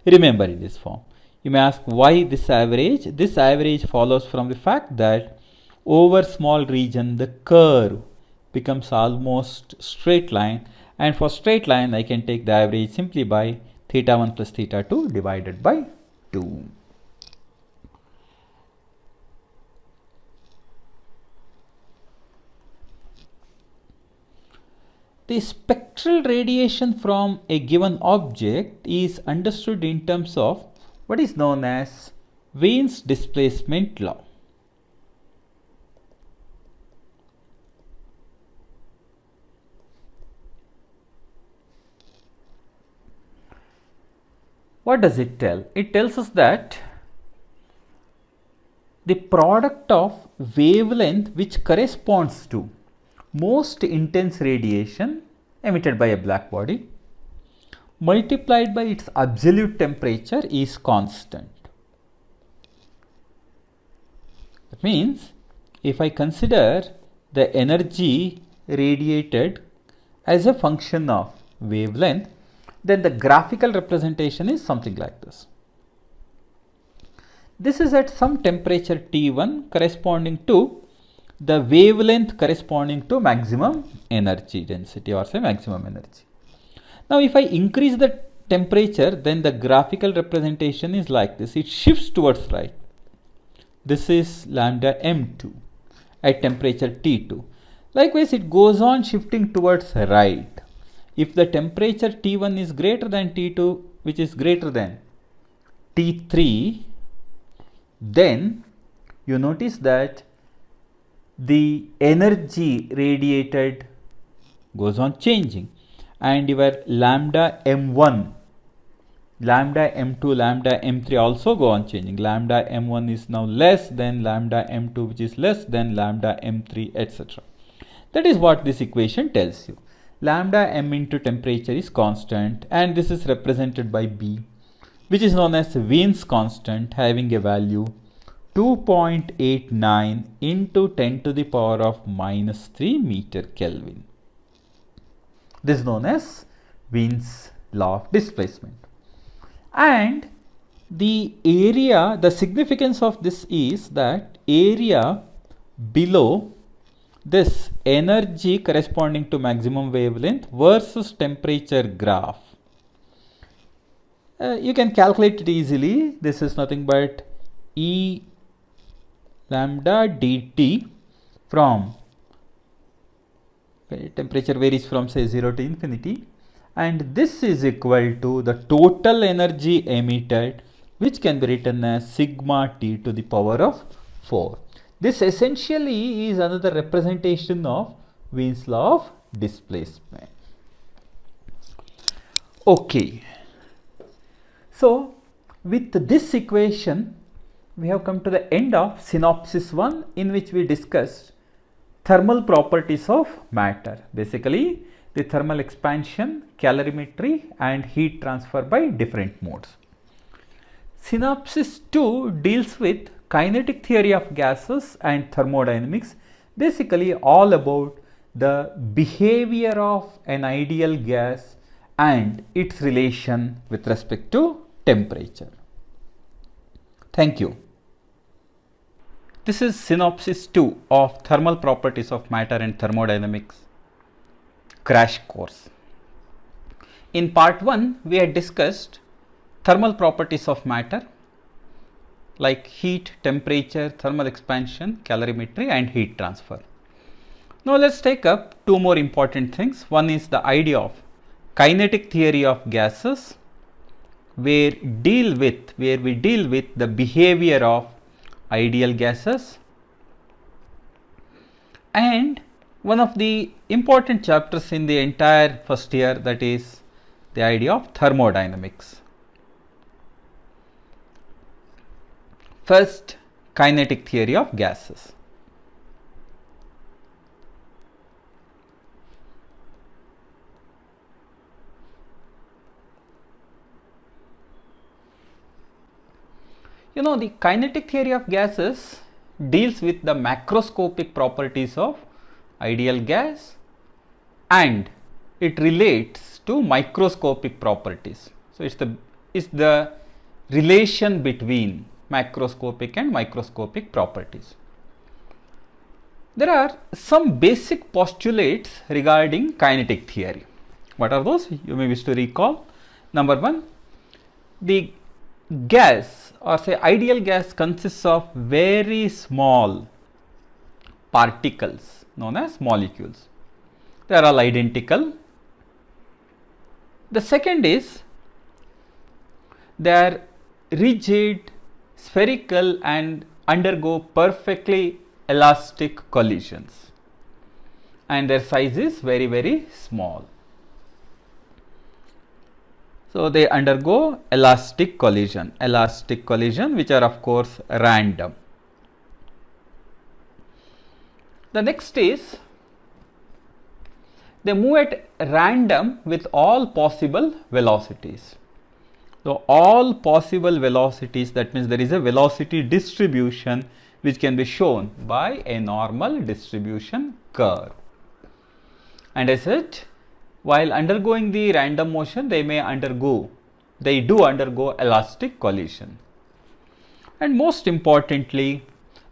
S1: Remember in this form. You may ask why this average? This average follows from the fact that over small region the curve becomes almost straight line, and for straight line I can take the average simply by theta 1 plus theta 2 divided by 2. The spectral radiation from a given object is understood in terms of what is known as Wien's displacement law. What does it tell? It tells us that the product of wavelength which corresponds to most intense radiation emitted by a black body multiplied by its absolute temperature is constant. That means if I consider the energy radiated as a function of wavelength, then the graphical representation is something like this. This is at some temperature T1 corresponding to the wavelength corresponding to maximum energy density, or say maximum energy. Now if I increase the temperature, then the graphical representation is like this. It shifts towards right. This is lambda m2 at temperature T2. Likewise, it goes on shifting towards right. If the temperature T1 is greater than T2, which is greater than T3, then you notice that the energy radiated goes on changing, and your lambda m1, lambda m2, lambda m3 also go on changing. Lambda m1 is now less than lambda m2, which is less than lambda m3, etc. That is what this equation tells you. Lambda m into temperature is constant, and this is represented by B, which is known as Wien's constant, having a value 2.89 into 10 to the power of minus 3 meter Kelvin. This is known as Wien's law of displacement. And the area, the significance of this is that area below this energy corresponding to maximum wavelength versus temperature graph. You can calculate it easily. This is nothing but E lambda dt from temperature varies from say 0 to infinity, and this is equal to the total energy emitted, which can be written as sigma t to the power of 4. This essentially is another representation of Wien's law of displacement. Okay. So, with this equation, we have come to the end of synopsis 1, in which we discussed thermal properties of matter. Basically, the thermal expansion, calorimetry, and heat transfer by different modes. Synopsis 2 deals with kinetic theory of gases and thermodynamics, basically all about the behavior of an ideal gas and its relation with respect to temperature. Thank you. This is synopsis 2 of thermal properties of matter and thermodynamics crash course. In part 1, we had discussed thermal properties of matter like heat, temperature, thermal expansion, calorimetry, and heat transfer. Now let's take up two more important things. One is the idea of kinetic theory of gases, where we deal with the behavior of ideal gases, and one of the important chapters in the entire first year, that is the idea of thermodynamics. First, kinetic theory of gases. You know, the kinetic theory of gases deals with the macroscopic properties of ideal gas, and it relates to microscopic properties. So, it's the relation between macroscopic and microscopic properties. There are some basic postulates regarding kinetic theory. What are those? You may wish to recall. Number 1, the gas, or say ideal gas, consists of very small particles known as molecules. They are all identical. The second is they are rigid, spherical, and undergo perfectly elastic collisions, and their size is very, very small. So, they undergo elastic collision, which are of course random. The next is they move at random with all possible velocities. So, all possible velocities, that means there is a velocity distribution which can be shown by a normal distribution curve. And as such, while undergoing the random motion, they do undergo elastic collision. And most importantly,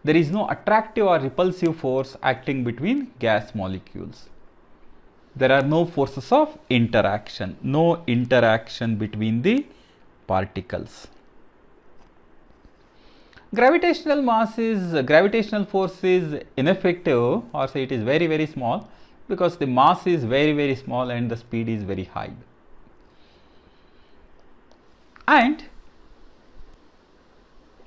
S1: there is no attractive or repulsive force acting between gas molecules. There are no forces of interaction, no interaction between the particles. Gravitational force is ineffective, or say it is very, very small, because the mass is very, very small and the speed is very high. And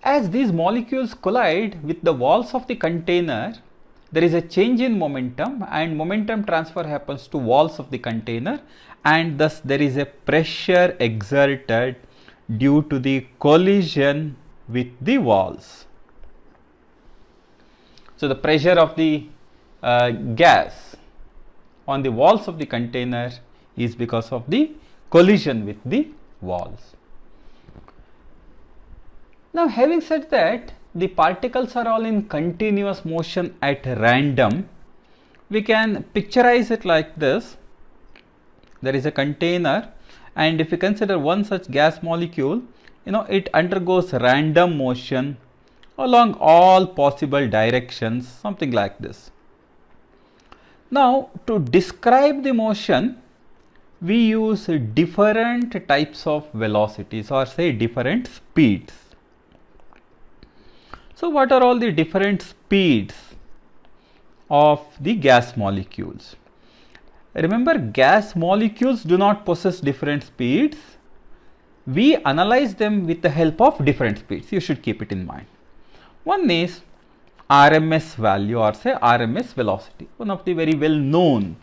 S1: as these molecules collide with the walls of the container, there is a change in momentum, and momentum transfer happens to walls of the container, and thus there is a pressure exerted due to the collision with the walls. So, the pressure of the gas on the walls of the container is because of the collision with the walls. Now, having said that, the particles are all in continuous motion at random, we can picturize it like this. There is a container, and if you consider one such gas molecule, it undergoes random motion along all possible directions, something like this. Now, to describe the motion, we use different types of velocities, or say different speeds. So, what are all the different speeds of the gas molecules? Remember, gas molecules do not possess different speeds. We analyze them with the help of different speeds. You should keep it in mind. One is RMS value, or say RMS velocity, one of the very well known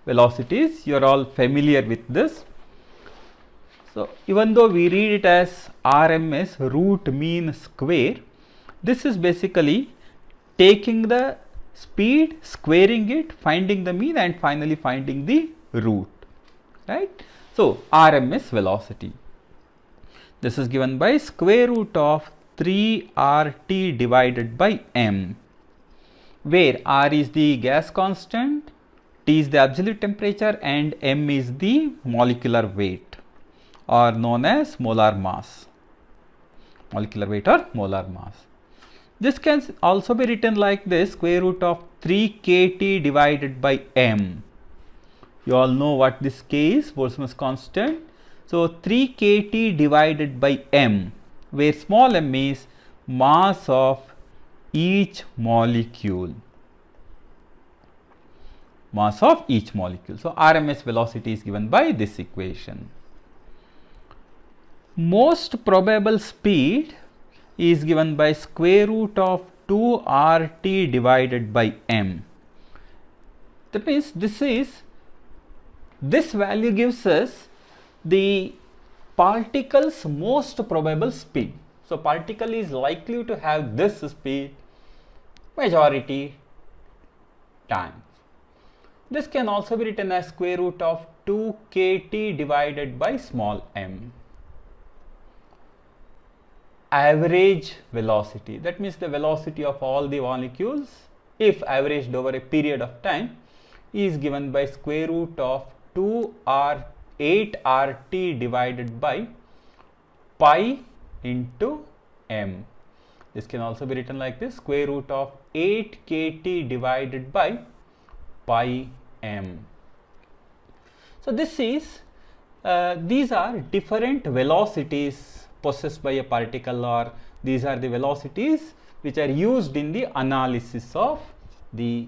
S1: velocities. You are all familiar with this. So, even though we read it as RMS, root mean square, this is basically taking the speed, squaring it, finding the mean, and finally finding the root, right? So, RMS velocity. This is given by square root of 3 RT divided by m, where R is the gas constant, T is the absolute temperature, and m is the molecular weight, or known as molar mass, molecular weight or molar mass. This can also be written like this, square root of 3 kT divided by m. You all know what this K is, Boltzmann's constant. So, 3 kT divided by m, where small m is mass of each molecule. Mass of each molecule. So, RMS velocity is given by this equation. Most probable speed is given by square root of 2 RT divided by m. That means this value gives us the particle's most probable speed. So, particle is likely to have this speed majority times. This can also be written as square root of 2 kT divided by small m. Average velocity, that means the velocity of all the molecules, if averaged over a period of time, is given by square root of 8 RT divided by pi into m. This can also be written like this, square root of 8 kT divided by pi m. So, these are different velocities possessed by a particle, or these are the velocities which are used in the analysis of the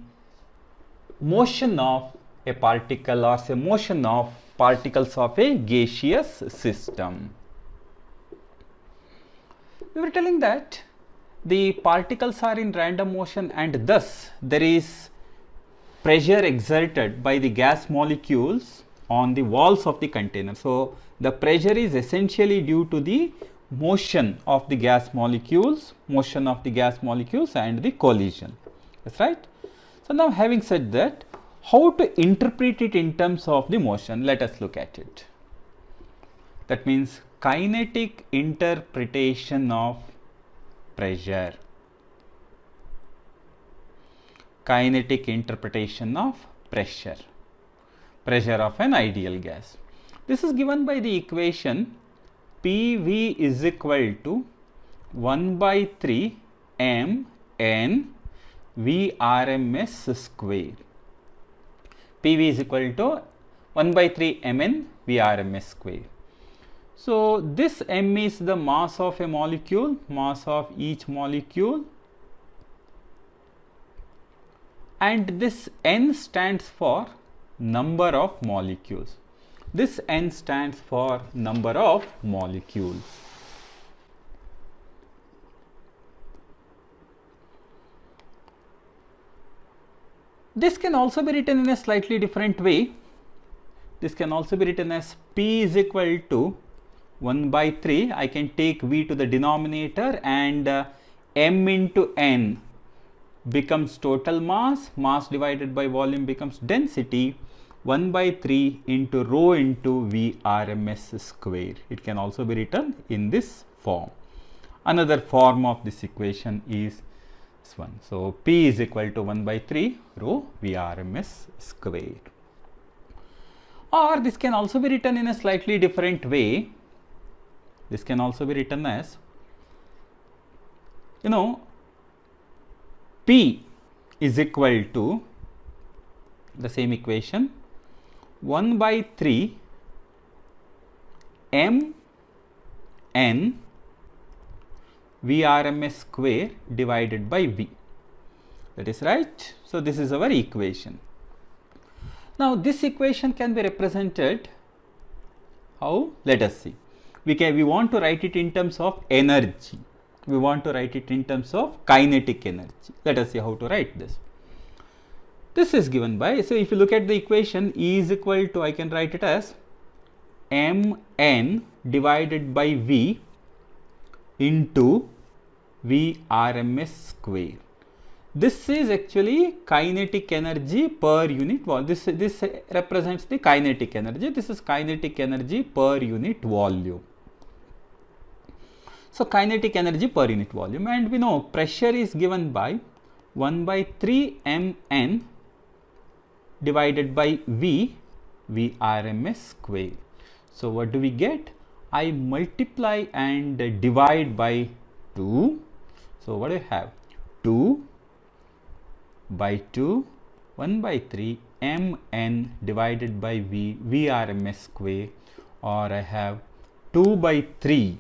S1: motion of a particle, or say motion of particles of a gaseous system. We were telling that the particles are in random motion, and thus there is pressure exerted by the gas molecules on the walls of the container. So, the pressure is essentially due to the motion of the gas molecules, and the collision. That's right. So, now having said that, how to interpret it in terms of the motion? Let us look at it. That means kinetic interpretation of pressure. Kinetic interpretation of pressure of an ideal gas. This is given by the equation PV is equal to 1 by 3 mn Vrms square. PV is equal to 1 by 3 mn Vrms square. So, this m is the mass of a molecule, mass of each molecule, and this n stands for number of molecules. This n stands for number of molecules. This can also be written in a slightly different way. This can also be written as P is equal to 1 by 3. I can take V to the denominator, and M into N becomes total mass. Mass divided by volume becomes density. 1 by 3 into rho into V RMS square. It can also be written in this form. Another form of this equation is this one. So, P is equal to 1 by 3 rho V RMS square. Or this can also be written in a slightly different way. This can also be written as, P is equal to the same equation 1 by 3 M N V RMS square divided by V. That is right. So, this is our equation. Now, this equation can be represented how? Let us see. We want to write it in terms of energy. We want to write it in terms of kinetic energy. Let us see how to write this. This is given by, so if you look at the equation, E is equal to, I can write it as Mn divided by V into V RMS square. This is actually kinetic energy per unit volume. This represents the kinetic energy. This is kinetic energy per unit volume. So, kinetic energy per unit volume, and we know pressure is given by 1 by 3 Mn divided by V RMS square. So, what do we get? I multiply and divide by 2. So, what do I have? 2 by 2, 1 by 3 Mn divided by V RMS square, or I have 2 by 3,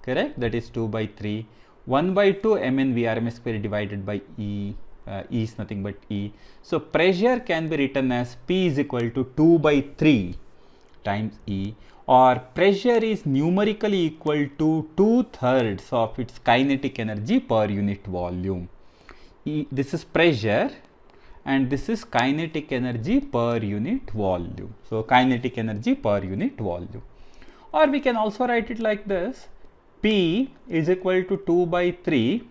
S1: correct? That is 2 by 3, 1 by 2 Mn V RMS square divided by E. E is nothing but E. So, pressure can be written as P is equal to 2 by 3 times E, or pressure is numerically equal to 2/3 of its kinetic energy per unit volume. This is pressure and this is kinetic energy per unit volume. So, kinetic energy per unit volume. Or we can also write it like this: P is equal to 2 by 3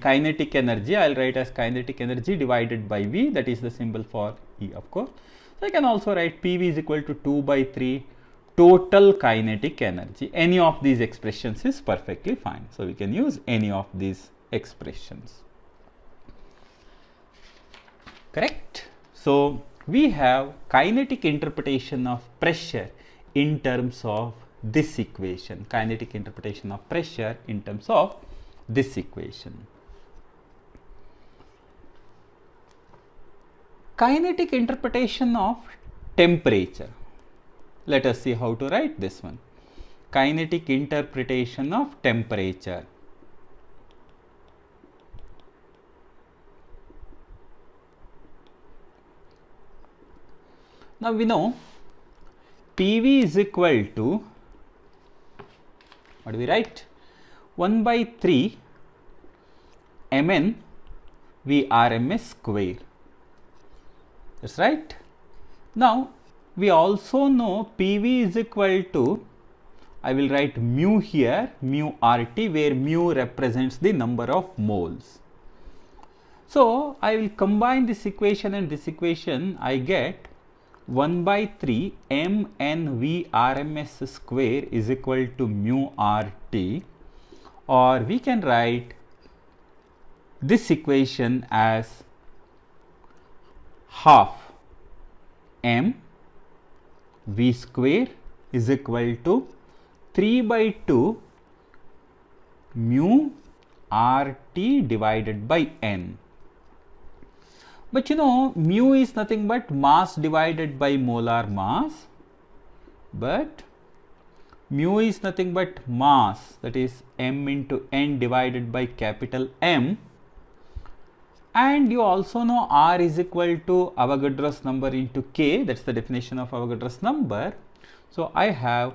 S1: kinetic energy, I will write as kinetic energy divided by V, that is the symbol for E, of course. So, I can also write PV is equal to 2 by 3 total kinetic energy. Any of these expressions is perfectly fine. So, we can use any of these expressions, correct. So, we have kinetic interpretation of pressure in terms of this equation, kinetic interpretation of pressure in terms of this equation. Kinetic interpretation of temperature. Let us see how to write this one. Kinetic interpretation of temperature. Now, we know PV is equal to, what do we write? 1 by 3 Mn V RMS square. That's right. Now, we also know PV is equal to, I will write mu here, mu RT, where mu represents the number of moles. So, I will combine this equation and this equation. I get 1 by 3 Mn V RMS square is equal to mu RT, or we can write this equation as half M V square is equal to 3 by 2 mu RT divided by N. But mu is nothing but mass divided by molar mass, but mu is nothing but mass, that is M into N divided by capital M. And you also know R is equal to Avogadro's number into K, that is the definition of Avogadro's number. So, I have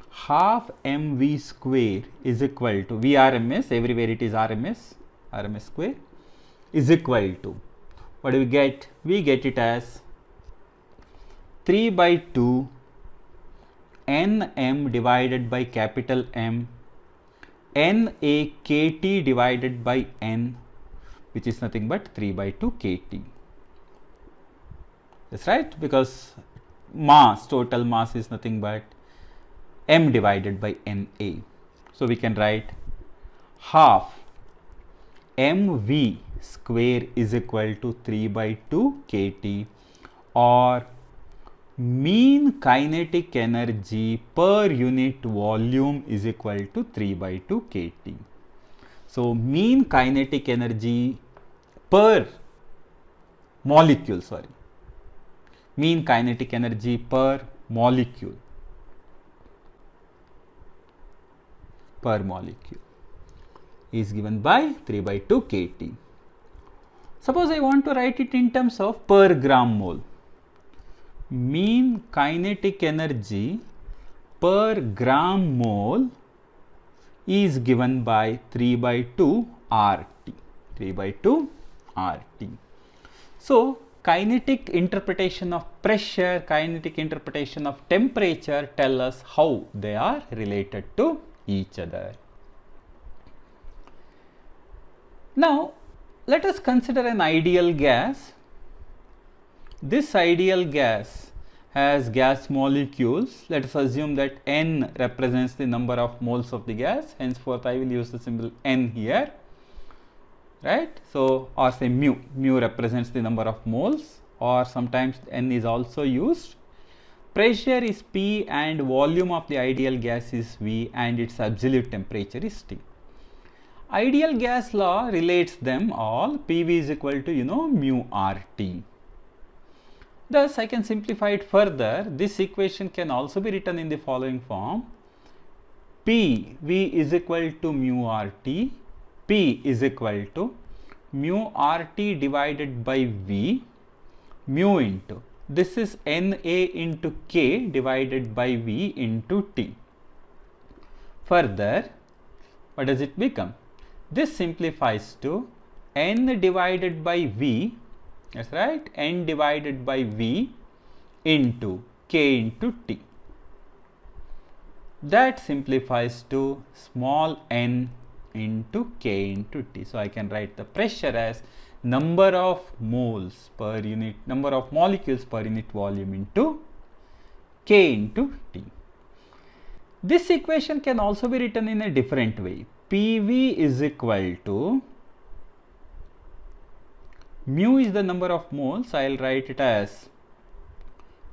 S1: half mv square is equal to V RMS, everywhere it is RMS square, is equal to, what do we get? We get it as 3 by 2 Nm divided by capital M NaKT divided by N, which is nothing but 3 by 2 kT. That's right, because mass, total mass is nothing but M divided by Na. So we can write half mv square is equal to 3 by 2 kT, or mean kinetic energy per unit volume is equal to 3 by 2 kT. So mean kinetic energy per molecule, mean kinetic energy per molecule is given by 3 by 2 kT. Suppose I want to write it in terms of per gram mole. Mean kinetic energy per gram mole is given by 3 by 2 RT. 3 by 2 RT. So kinetic interpretation of pressure, kinetic interpretation of temperature tell us how they are related to each other. Now let us consider an ideal gas. This ideal gas has gas molecules. Let us assume that N represents the number of moles of the gas. Henceforth, I will use the symbol N here, right? So, or say mu. Mu represents the number of moles, or sometimes N is also used. Pressure is P and volume of the ideal gas is V and its absolute temperature is T. Ideal gas law relates them all. PV is equal to, mu RT. Thus, I can simplify it further. This equation can also be written in the following form. PV is equal to mu RT. P is equal to mu RT divided by V, mu into, this is Na into K divided by V into T. Further, what does it become? This simplifies to N divided by V, that's right, N divided by V into K into T. That simplifies to small n into K into T. So I can write the pressure as number of moles per unit, number of molecules per unit volume into K into T. This equation can also be written in a different way. PV is equal to, mu is the number of moles. I will write it as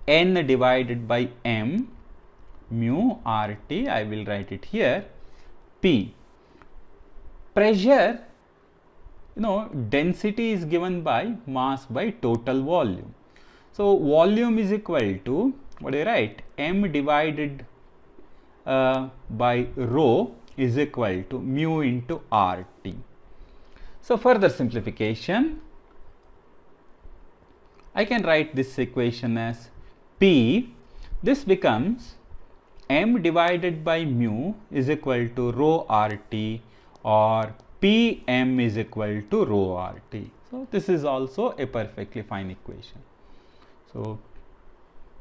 S1: N divided by M mu RT. I will write it here. P, pressure, density is given by mass by total volume. So volume is equal to, what do you write? M divided by rho is equal to mu into RT. So further simplification, I can write this equation as P, this becomes M divided by mu is equal to rho RT, or Pm is equal to rho RT. So this is also a perfectly fine equation. So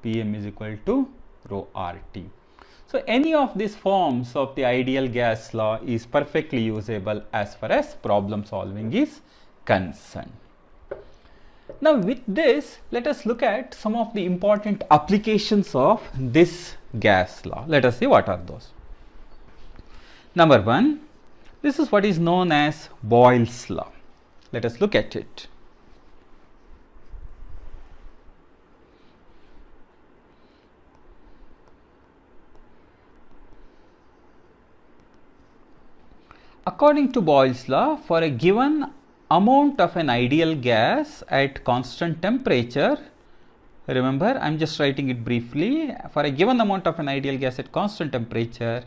S1: Pm is equal to rho RT. So any of these forms of the ideal gas law is perfectly usable as far as problem solving is concerned. Now with this, let us look at some of the important applications of this gas law. Let us see what are those. Number one, this is what is known as Boyle's law. Let us look at it. According to Boyle's law, for a given amount of an ideal gas at constant temperature, remember I am just writing it briefly, for a given amount of an ideal gas at constant temperature,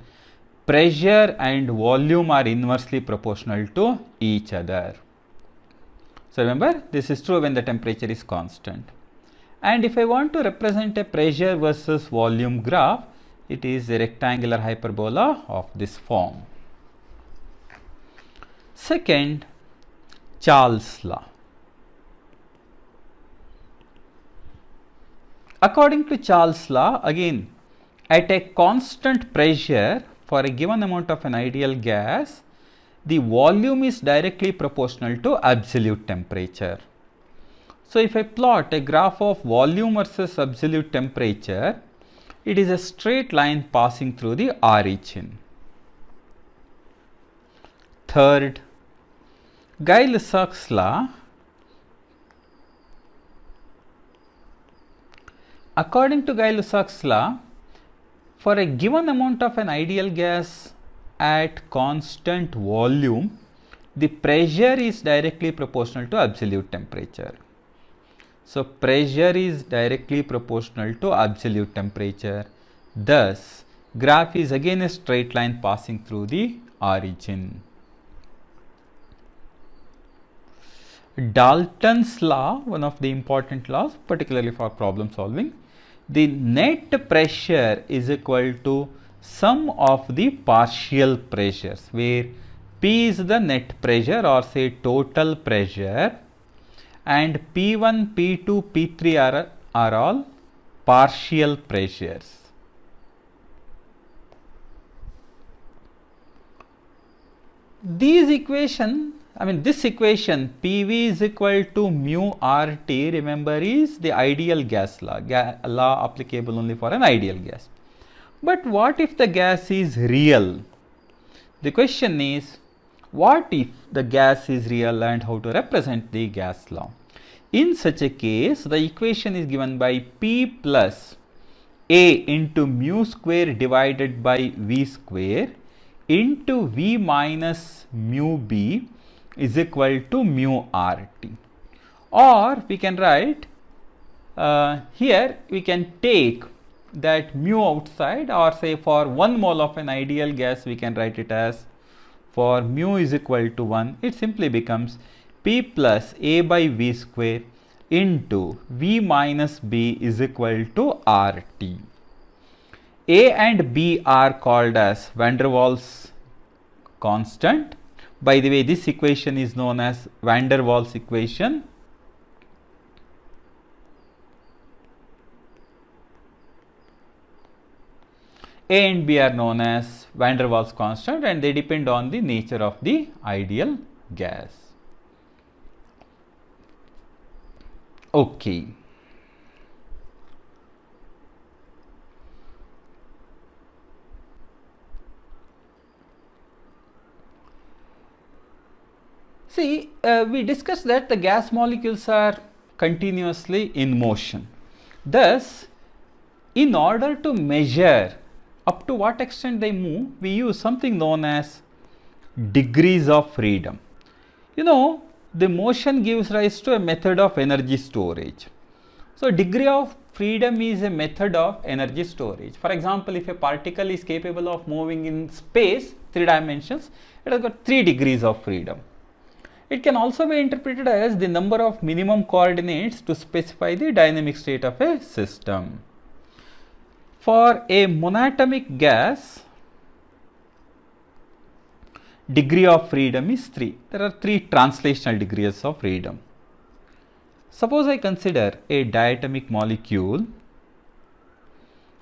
S1: pressure and volume are inversely proportional to each other. So remember, this is true when the temperature is constant. And if I want to represent a pressure versus volume graph, it is a rectangular hyperbola of this form. Second, Charles' law. According to Charles' law, again, at a constant pressure for a given amount of an ideal gas, the volume is directly proportional to absolute temperature. So, if I plot a graph of volume versus absolute temperature, it is a straight line passing through the origin. Third, Gay-Lussac's law. According to Gay-Lussac's law, for a given amount of an ideal gas at constant volume, the pressure is directly proportional to absolute temperature. So, pressure is directly proportional to absolute temperature. Thus, graph is again a straight line passing through the origin. Dalton's law, one of the important laws, particularly for problem solving, the net pressure is equal to sum of the partial pressures, where P is the net pressure or say total pressure, and P1, P2, P3 are all partial pressures. These equation, this equation PV is equal to mu RT, remember, is the ideal gas law, law applicable only for an ideal gas. But what if the gas is real? The question is, what if the gas is real and how to represent the gas law? In such a case, the equation is given by P plus A into mu square divided by V square into V minus mu B is equal to mu RT. Or we can write, here we can take that mu outside, or say for 1 mole of an ideal gas we can write it as, for mu is equal to 1, it simply becomes P plus A by V square into V minus B is equal to RT. A and B are called as van der Waals constant. By the way, this equation is known as van der Waals equation. A and B are known as van der Waals constant, and they depend on the nature of the ideal gas. Okay. See, we discussed that the gas molecules are continuously in motion. Thus, in order to measure up to what extent they move, we use something known as degrees of freedom. The motion gives rise to a method of energy storage. So, degree of freedom is a method of energy storage. For example, if a particle is capable of moving in space, 3 dimensions, it has got 3 degrees of freedom. It can also be interpreted as the number of minimum coordinates to specify the dynamic state of a system. For a monatomic gas, degree of freedom is 3. There are 3 translational degrees of freedom. Suppose I consider a diatomic molecule.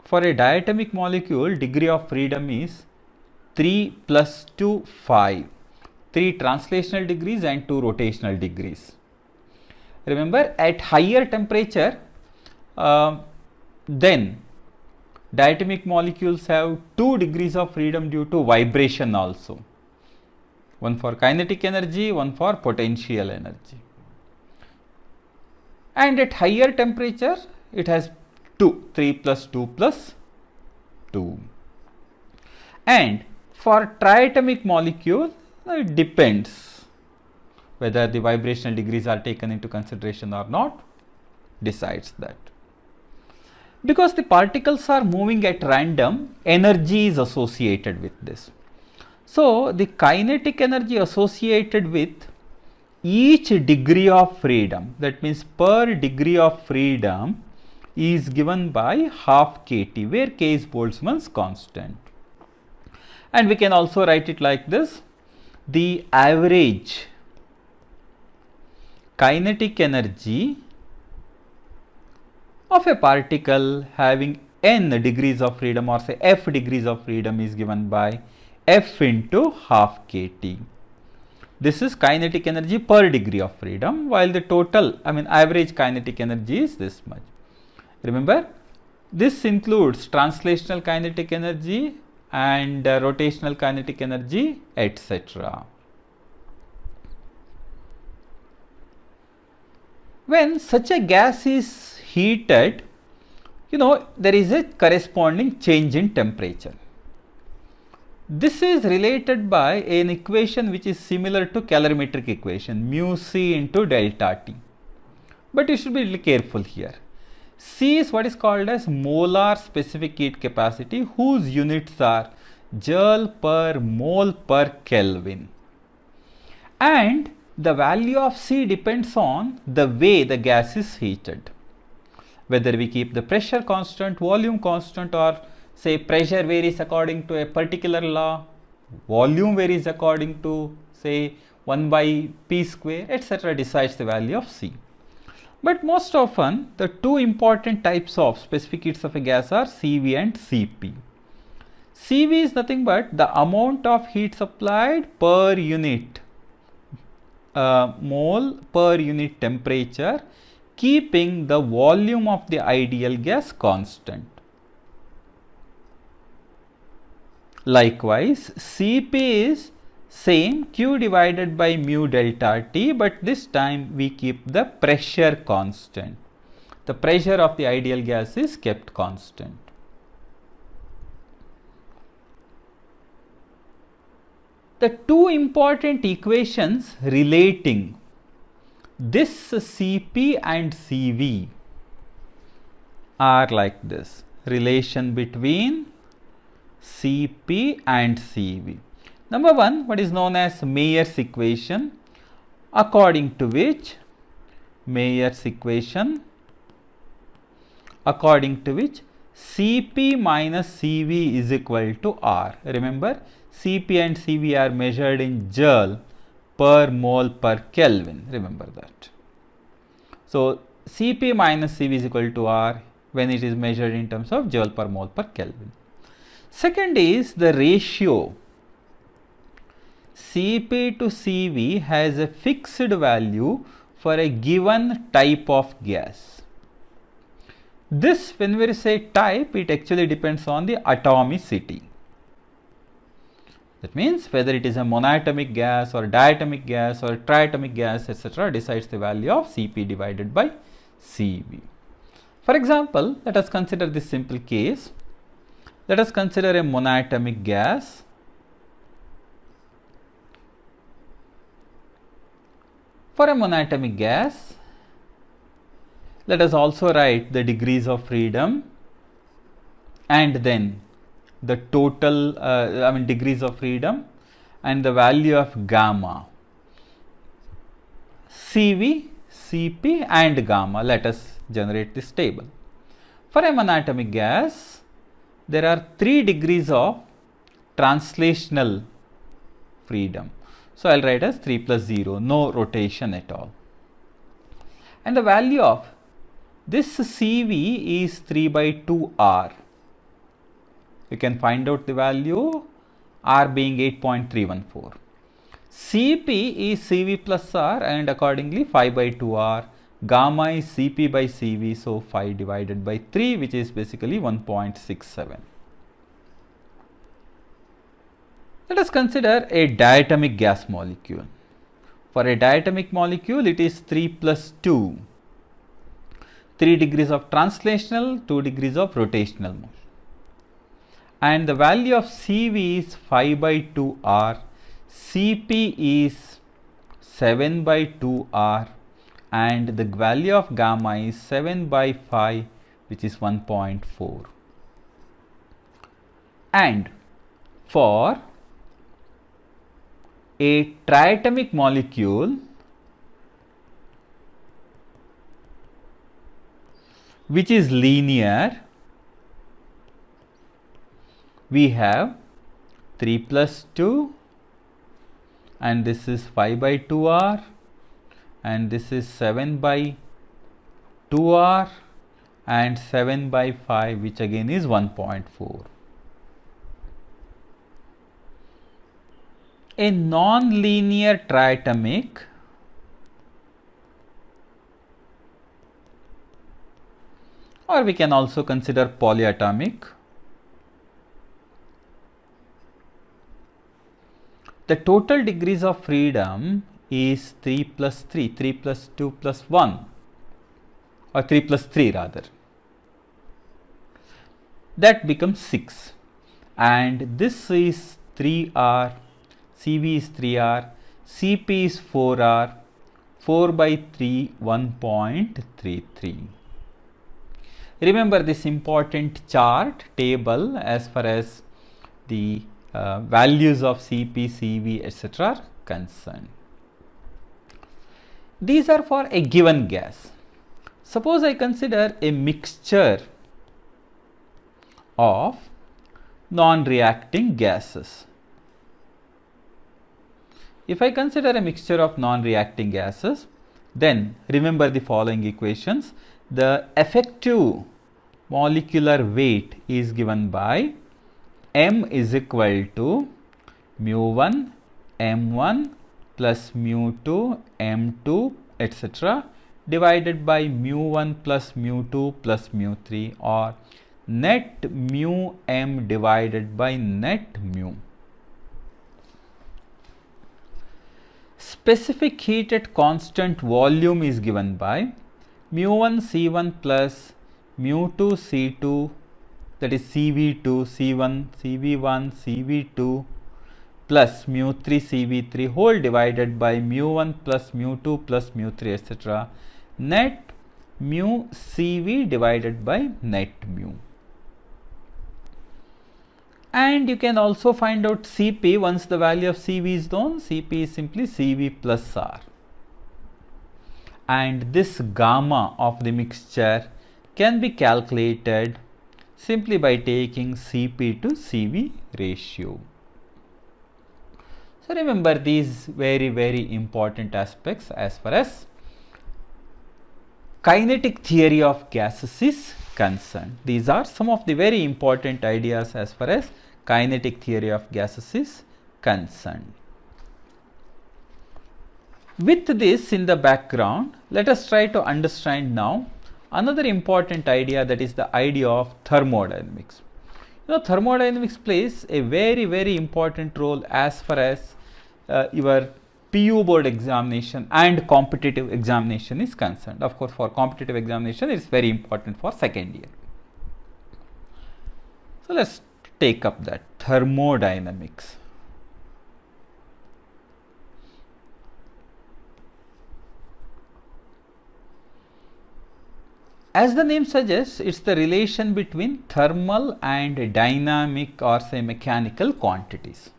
S1: For a diatomic molecule, degree of freedom is 3 plus 2, 5. 3 translational degrees and 2 rotational degrees. Remember, at higher temperature, then diatomic molecules have 2 degrees of freedom due to vibration also. One for kinetic energy, one for potential energy. And at higher temperature, it has 2, 3 plus 2 plus 2. And for triatomic molecule, it depends whether the vibrational degrees are taken into consideration or not, decides that. Because the particles are moving at random, energy is associated with this. So, the kinetic energy associated with each degree of freedom, that means per degree of freedom, is given by half kT, where k is Boltzmann's constant. And we can also write it like this: the average kinetic energy of a particle having n degrees of freedom, or say f degrees of freedom, is given by f into half kT. This is kinetic energy per degree of freedom, while the total, average kinetic energy is this much. Remember, this includes translational kinetic energy and rotational kinetic energy, etc. When such a gas is heated, there is a corresponding change in temperature. This is related by an equation which is similar to calorimetric equation, mu C into delta T. But you should be really careful here. C is what is called as molar specific heat capacity, whose units are joule per mole per Kelvin. And the value of C depends on the way the gas is heated. Whether we keep the pressure constant, volume constant, or say pressure varies according to a particular law, volume varies according to say 1 by P square, etc., decides the value of C. But most often the two important types of specific heats of a gas are CV and CP. CV is nothing but the amount of heat supplied per unit mole per unit temperature, keeping the volume of the ideal gas constant. Likewise, Cp is same, Q divided by mu delta T, but this time we keep the pressure constant. The pressure of the ideal gas is kept constant. The two important equations relating this Cp and Cv are like this. Relation between Cp and Cv. Number one, what is known as Mayer's equation, according to which Cp minus Cv is equal to R. Remember, Cp and Cv are measured in joule per mole per Kelvin. Remember that. So, Cp minus Cv is equal to R when it is measured in terms of joule per mole per Kelvin. Second is the ratio. Cp to Cv has a fixed value for a given type of gas. This, when we say type, it actually depends on the atomicity. That means whether it is a monatomic gas or diatomic gas or triatomic gas, etc., decides the value of Cp divided by Cv. For example, let us consider this simple case. Let us consider a monatomic gas. For a monatomic gas, let us also write the degrees of freedom and then the total degrees of freedom and the value of gamma, Cv, Cp and gamma. Let us generate this table. For a monatomic gas, there are 3 degrees of translational freedom. So, I will write as 3 plus 0, no rotation at all. And the value of this Cv is 3 by 2 R. You can find out the value, R being 8.314. Cp is Cv plus R and accordingly 5 by 2 R. Gamma is Cp by Cv, so 5 divided by 3, which is basically 1.67. Let us consider a diatomic gas molecule. For a diatomic molecule, it is 3 plus 2. 3 degrees of translational, 2 degrees of rotational motion. And the value of Cv is 5 by 2 R, Cp is 7 by 2 R, and the value of gamma is 7 by 5, which is 1.4. And for a triatomic molecule which is linear, we have 3 plus 2 and this is 5 by 2 R and this is 7 by 2r and 7 by 5, which again is 1.4. A non-linear triatomic or we can also consider polyatomic. The total degrees of freedom is 3 plus 3, 3 plus 2 plus 1, or 3 plus 3 rather. That becomes 6, and this is 3r, CV is 3r, CP is 4r, 4 by 3, 1.33. Remember this important chart table as far as the values of CP, CV, etc. are concerned. These are for a given gas. Suppose I consider a mixture of non-reacting gases. If I consider a mixture of non-reacting gases, then remember the following equations. The effective molecular weight is given by M is equal to mu1 M1 plus mu2 M2 etc. divided by mu1 plus mu2 plus mu3, or net mu M divided by net mu. Specific heat at constant volume is given by mu1 C1 plus mu2 C2, that is CV2 C1 CV1 CV2 plus mu3 CV3 whole divided by mu1 plus mu2 plus mu3 etc. net mu CV divided by net mu. And you can also find out Cp once the value of Cv is known. Cp is simply Cv plus R. And this gamma of the mixture can be calculated simply by taking Cp to Cv ratio. So remember these very important aspects as far as kinetic theory of gases is concerned. These are some of the very important ideas as far as kinetic theory of gases is concerned. With this in the background, let us try to understand now another important idea, that is the idea of thermodynamics. Thermodynamics plays a very important role as far as your PU board examination and competitive examination is concerned. Of course, for competitive examination, it is very important for second year. So let's take up that thermodynamics. As the name suggests, it's the relation between thermal and dynamic or say mechanical quantities.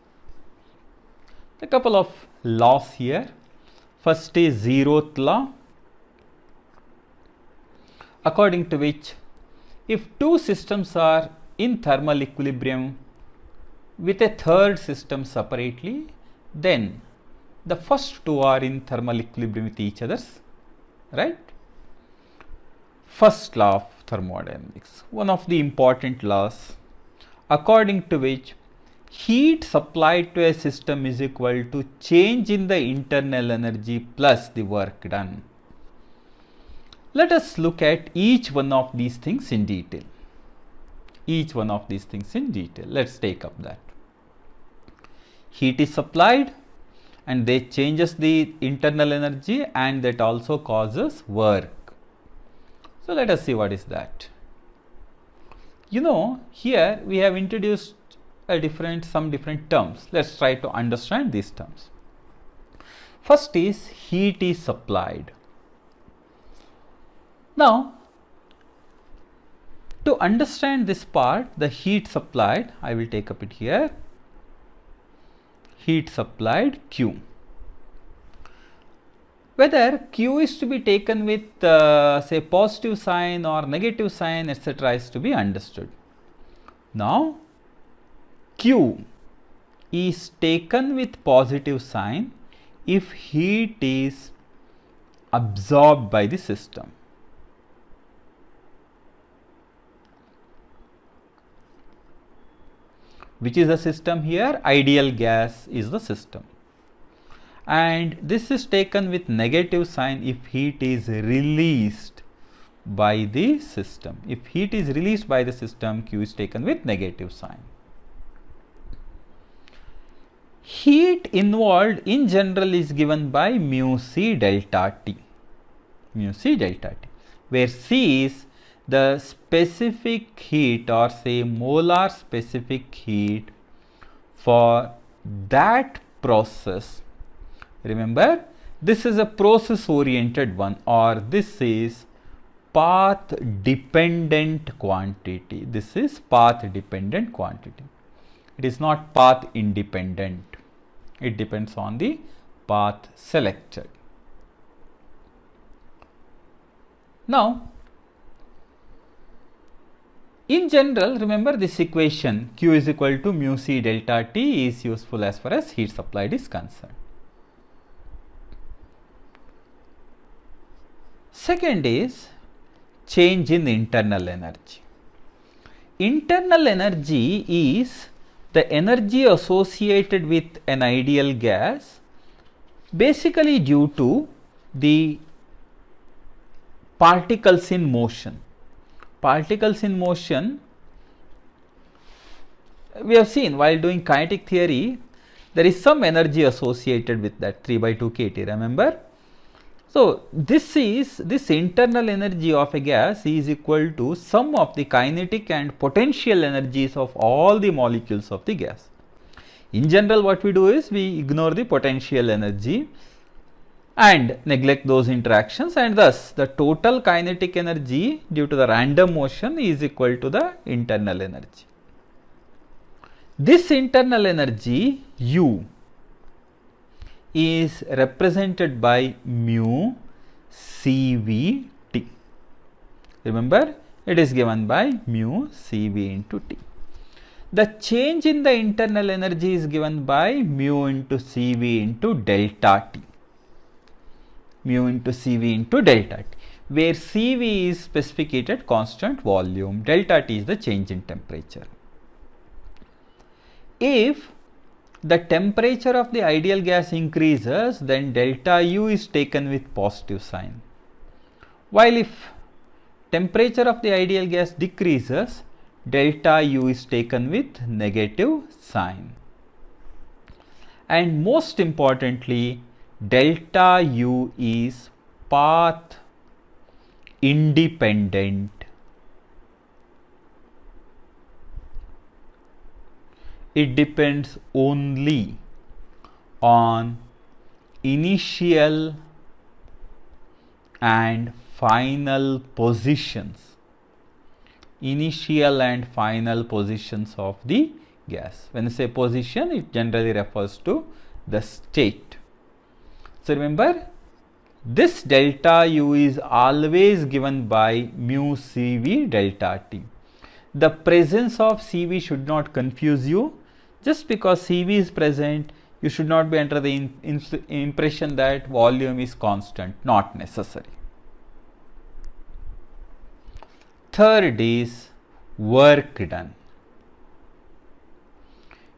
S1: A couple of laws here. First is zeroth law, according to which if two systems are in thermal equilibrium with a third system separately, then the first two are in thermal equilibrium with each other, right? First law of thermodynamics, one of the important laws, according to which heat supplied to a system is equal to change in the internal energy plus the work done. Let us look at each one of these things in detail. Let's take up that. Heat is supplied and that changes the internal energy, and that also causes work. So let us see what is that. Here we have introduced some different terms. Let's try to understand these terms. First is heat is supplied. Now, to understand this part, the heat supplied, I will take up it here. Heat supplied Q. Whether Q is to be taken with say positive sign or negative sign, etc. is to be understood. Now, Q is taken with positive sign if heat is absorbed by the system. Which is the system here? Ideal gas is the system. And this is taken with negative sign if heat is released by the system. If heat is released by the system, Q is taken with negative sign. Heat involved in general is given by mu C delta T. Mu C delta T, where C is the specific heat, or say molar specific heat for that process. Remember, this is a process oriented one, or this is path dependent quantity. This is path dependent quantity. It is not path independent. It depends on the path selected. Now, in general, remember this equation Q is equal to mu C delta T is useful as far as heat supplied is concerned. Second is change in internal energy. Internal energy is the energy associated with an ideal gas, basically due to the particles in motion. Particles in motion, we have seen while doing kinetic theory, there is some energy associated with that 3/2 kT, remember? So, this internal energy of a gas is equal to sum of the kinetic and potential energies of all the molecules of the gas. In general, what we do is we ignore the potential energy and neglect those interactions, and thus the total kinetic energy due to the random motion is equal to the internal energy. This internal energy U is represented by mu CVT. Remember, it is given by mu CV into T. The change in the internal energy is given by mu into CV into delta T. Mu into CV into delta T, where CV is specific heat at constant volume, delta T is the change in temperature. If the temperature of the ideal gas increases, then delta U is taken with positive sign. While if temperature of the ideal gas decreases, delta U is taken with negative sign. And most importantly, delta U is path independent. It depends only on initial and final positions. Initial and final positions of the gas. When I say position, it generally refers to the state. So, remember, this delta U is always given by mu CV delta T. The presence of CV should not confuse you. Just because CV is present, you should not be under the impression that volume is constant. Not necessary. Third is work done.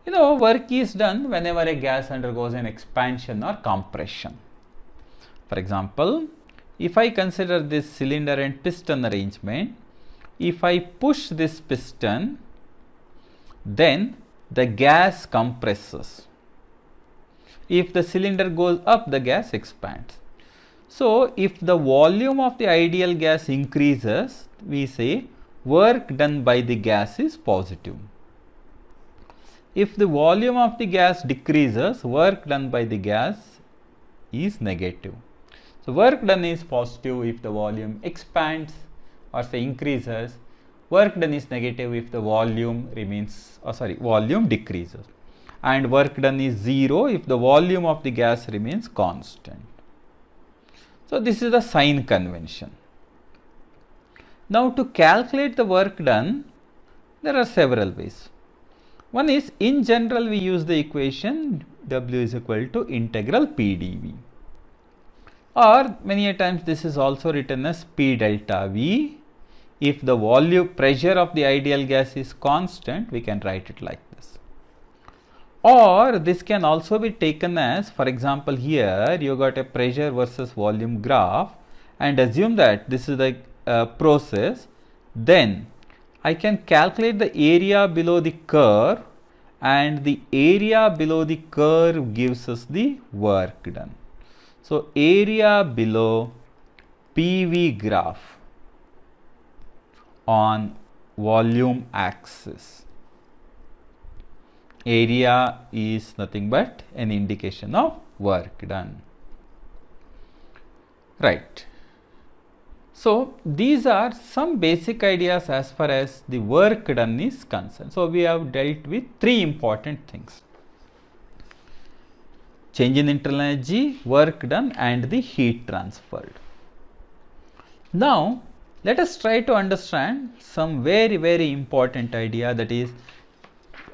S1: Work is done whenever a gas undergoes an expansion or compression. For example, if I consider this cylinder and piston arrangement, if I push this piston, then the gas compresses. If the cylinder goes up, the gas expands. So, if the volume of the ideal gas increases, we say work done by the gas is positive. If the volume of the gas decreases, work done by the gas is negative. So, work done is positive if the volume expands or say increases. Work done is negative if the volume volume decreases, and work done is 0 if the volume of the gas remains constant. So, this is the sign convention. Now, to calculate the work done, there are several ways. One is, in general, we use the equation W is equal to integral PdV. or many a times this is also written as P delta V. If the volume pressure of the ideal gas is constant, we can write it like this. Or this can also be taken as, for example, here you got a pressure versus volume graph, and assume that this is the process, then I can calculate the area below the curve, and the area below the curve gives us the work done. So, area below PV graph on volume axis. Area is nothing but an indication of work done. Right. So, these are some basic ideas as far as the work done is concerned. So, we have dealt with three important things: change in internal energy, work done, and the heat transferred. Now, let us try to understand some very important idea, that is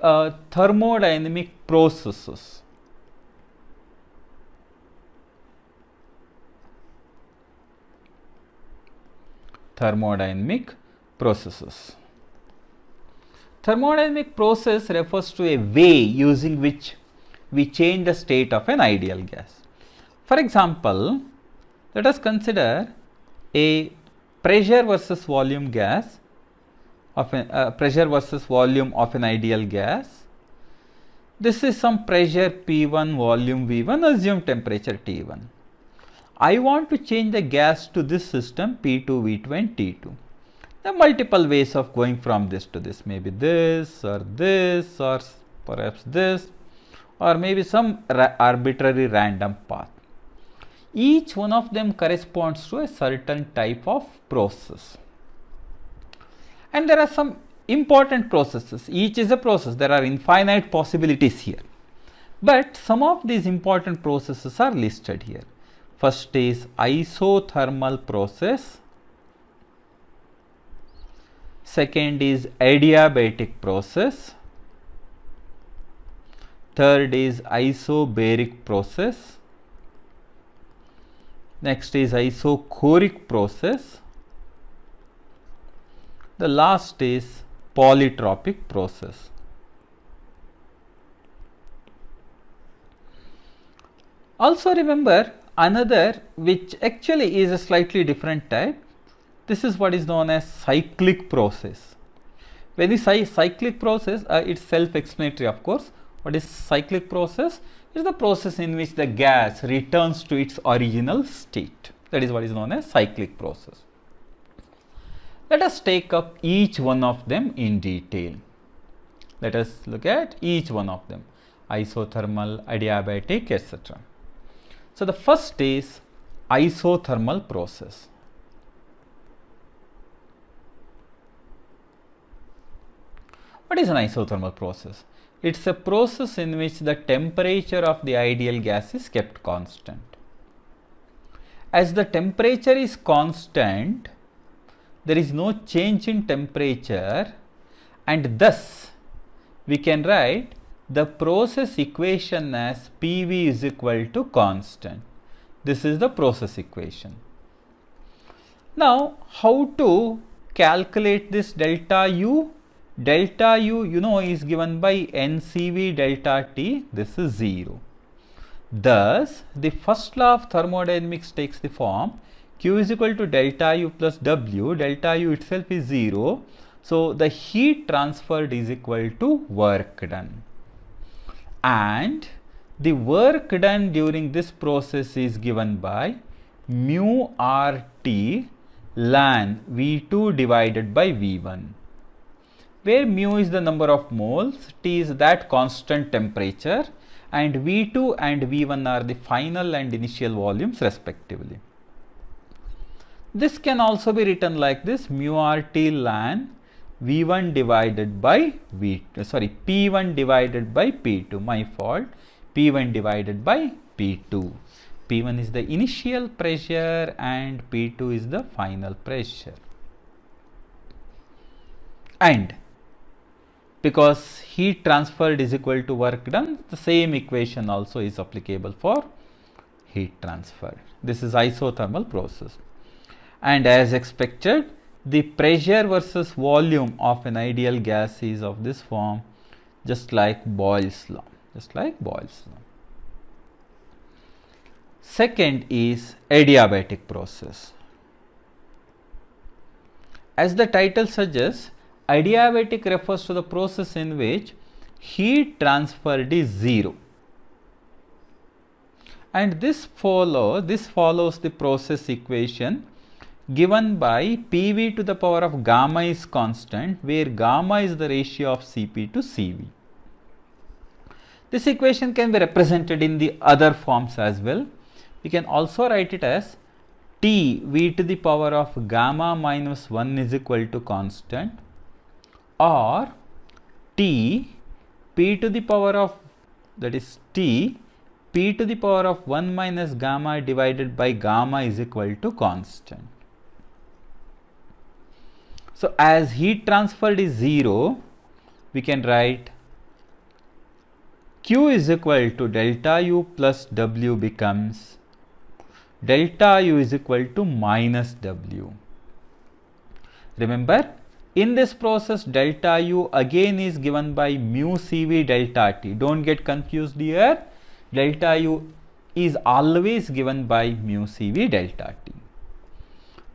S1: thermodynamic processes. Thermodynamic processes. Thermodynamic process refers to a way using which we change the state of an ideal gas. For example, let us consider a pressure versus volume gas of pressure versus volume of an ideal gas. This is some pressure P1, volume V1, assume temperature T1. I want to change the gas to this system P2, V2 and T2. There are multiple ways of going from this to this, maybe this or perhaps this, or maybe some arbitrary random path. Each one of them corresponds to a certain type of process. And there are some important processes. Each is a process. There are infinite possibilities here. But some of these important processes are listed here. First is isothermal process. Second is adiabatic process. Third is isobaric process. Next is isochoric process. The last is polytropic process. Also remember another which actually is a slightly different type. This is what is known as cyclic process. When we say cyclic process, it's self-explanatory of course. What is cyclic process? It is the process in which the gas returns to its original state. That is what is known as cyclic process. Let us take up each one of them in detail. Let us look at each one of them: isothermal, adiabatic, etc. So, the first is isothermal process. What is an isothermal process? It is a process in which the temperature of the ideal gas is kept constant. As the temperature is constant, there is no change in temperature, and thus we can write the process equation as PV is equal to constant. This is the process equation. Now, how to calculate this delta U? Delta U, you know, is given by NCV delta T. This is 0. Thus, the first law of thermodynamics takes the form Q is equal to delta U plus W. Delta U itself is 0. So, the heat transferred is equal to work done. And the work done during this process is given by mu RT ln V2 divided by V1, where mu is the number of moles, T is that constant temperature, and V2 and V1 are the final and initial volumes respectively. This can also be written like this: mu RT ln V1 divided by P1 divided by P2. My fault. P1 divided by P2. P1 is the initial pressure and P2 is the final pressure. And because heat transferred is equal to work done, the same equation also is applicable for heat transfer. This is isothermal process. And as expected, the pressure versus volume of an ideal gas is of this form, just like Boyle's law. Second is adiabatic process. As the title suggests, adiabatic refers to the process in which heat transferred is zero. And this follows the process equation given by PV to the power of gamma is constant, where gamma is the ratio of Cp to Cv. This equation can be represented in the other forms as well. We can also write it as T V to the power of gamma minus 1 is equal to constant, or T P to the power of, that is T P to the power of 1 minus gamma divided by gamma is equal to constant. So, as heat transferred is 0, we can write Q is equal to delta U plus W becomes delta U is equal to minus W. Remember, in this process delta U again is given by mu Cv delta T. Don't get confused here. Delta U is always given by mu Cv delta T.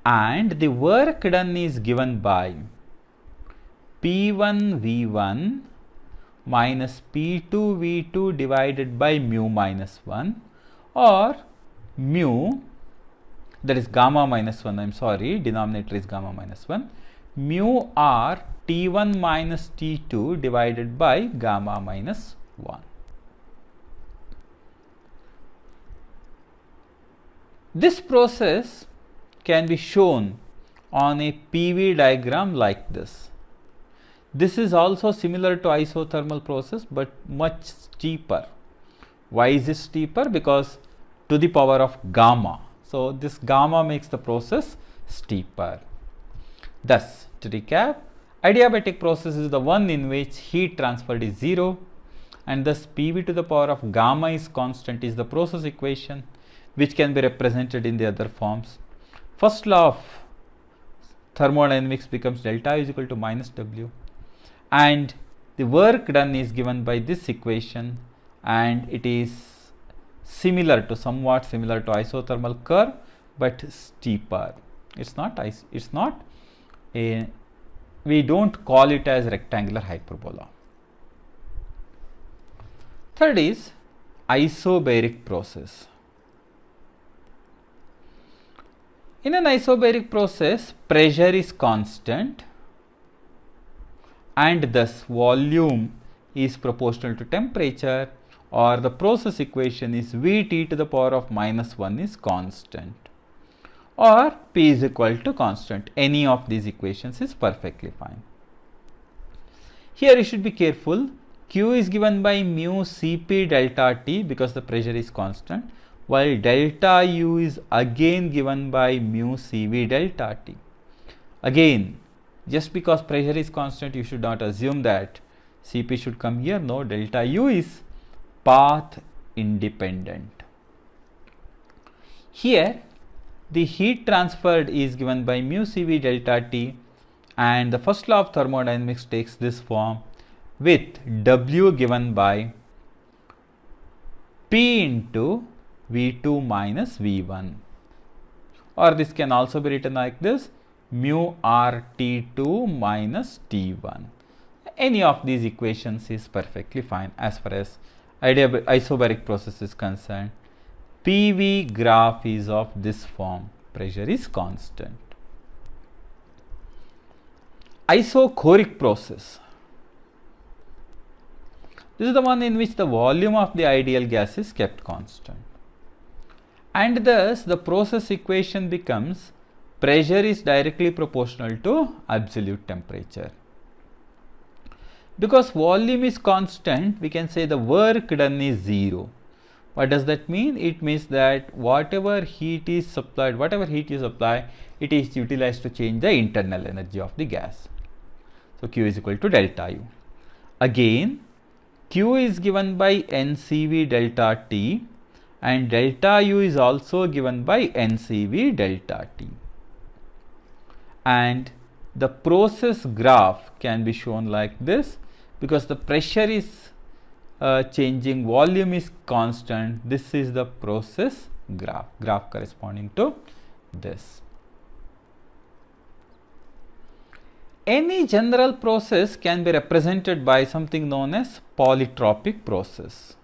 S1: And the work done is given by P1 V1 minus P2 V2 divided by mu minus 1, or mu, that is gamma minus 1, I am sorry, denominator is gamma minus 1, mu r T1 minus T2 divided by gamma minus 1. This process can be shown on a PV diagram like this. This is also similar to isothermal process, but much steeper. Why is it steeper? Because to the power of gamma. So, this gamma makes the process steeper. Thus, to recap, adiabatic process is the one in which heat transferred is 0, and thus PV to the power of gamma is constant is the process equation, which can be represented in the other forms. First law of thermodynamics becomes delta U is equal to minus W, and the work done is given by this equation, and it is somewhat similar to isothermal curve, but steeper. We don't call it as rectangular hyperbola. Third is isobaric process. In an isobaric process, pressure is constant and thus volume is proportional to temperature, or the process equation is Vt to the power of minus 1 is constant, or P is equal to constant. Any of these equations is perfectly fine. Here you should be careful. Q is given by mu Cp delta T because the pressure is constant, while delta U is again given by mu Cv delta T. Again, just because pressure is constant, you should not assume that Cp should come here. No, delta U is path independent. Here, the heat transferred is given by mu Cv delta T, and the first law of thermodynamics takes this form with W given by P into V2 minus V1, or this can also be written like this, mu RT2 minus T1. Any of these equations is perfectly fine as far as isobaric process is concerned. PV graph is of this form, pressure is constant. Isochoric process. This is the one in which the volume of the ideal gas is kept constant, and thus the process equation becomes pressure is directly proportional to absolute temperature. Because volume is constant, we can say the work done is 0. What does that mean? It means that whatever heat you supply, it is utilized to change the internal energy of the gas. So, Q is equal to delta U. Again, Q is given by NCV delta T, and delta U is also given by NCV delta T. And the process graph can be shown like this, because the pressure is changing, volume is constant. This is the process graph corresponding to this. Any general process can be represented by something known as polytropic process.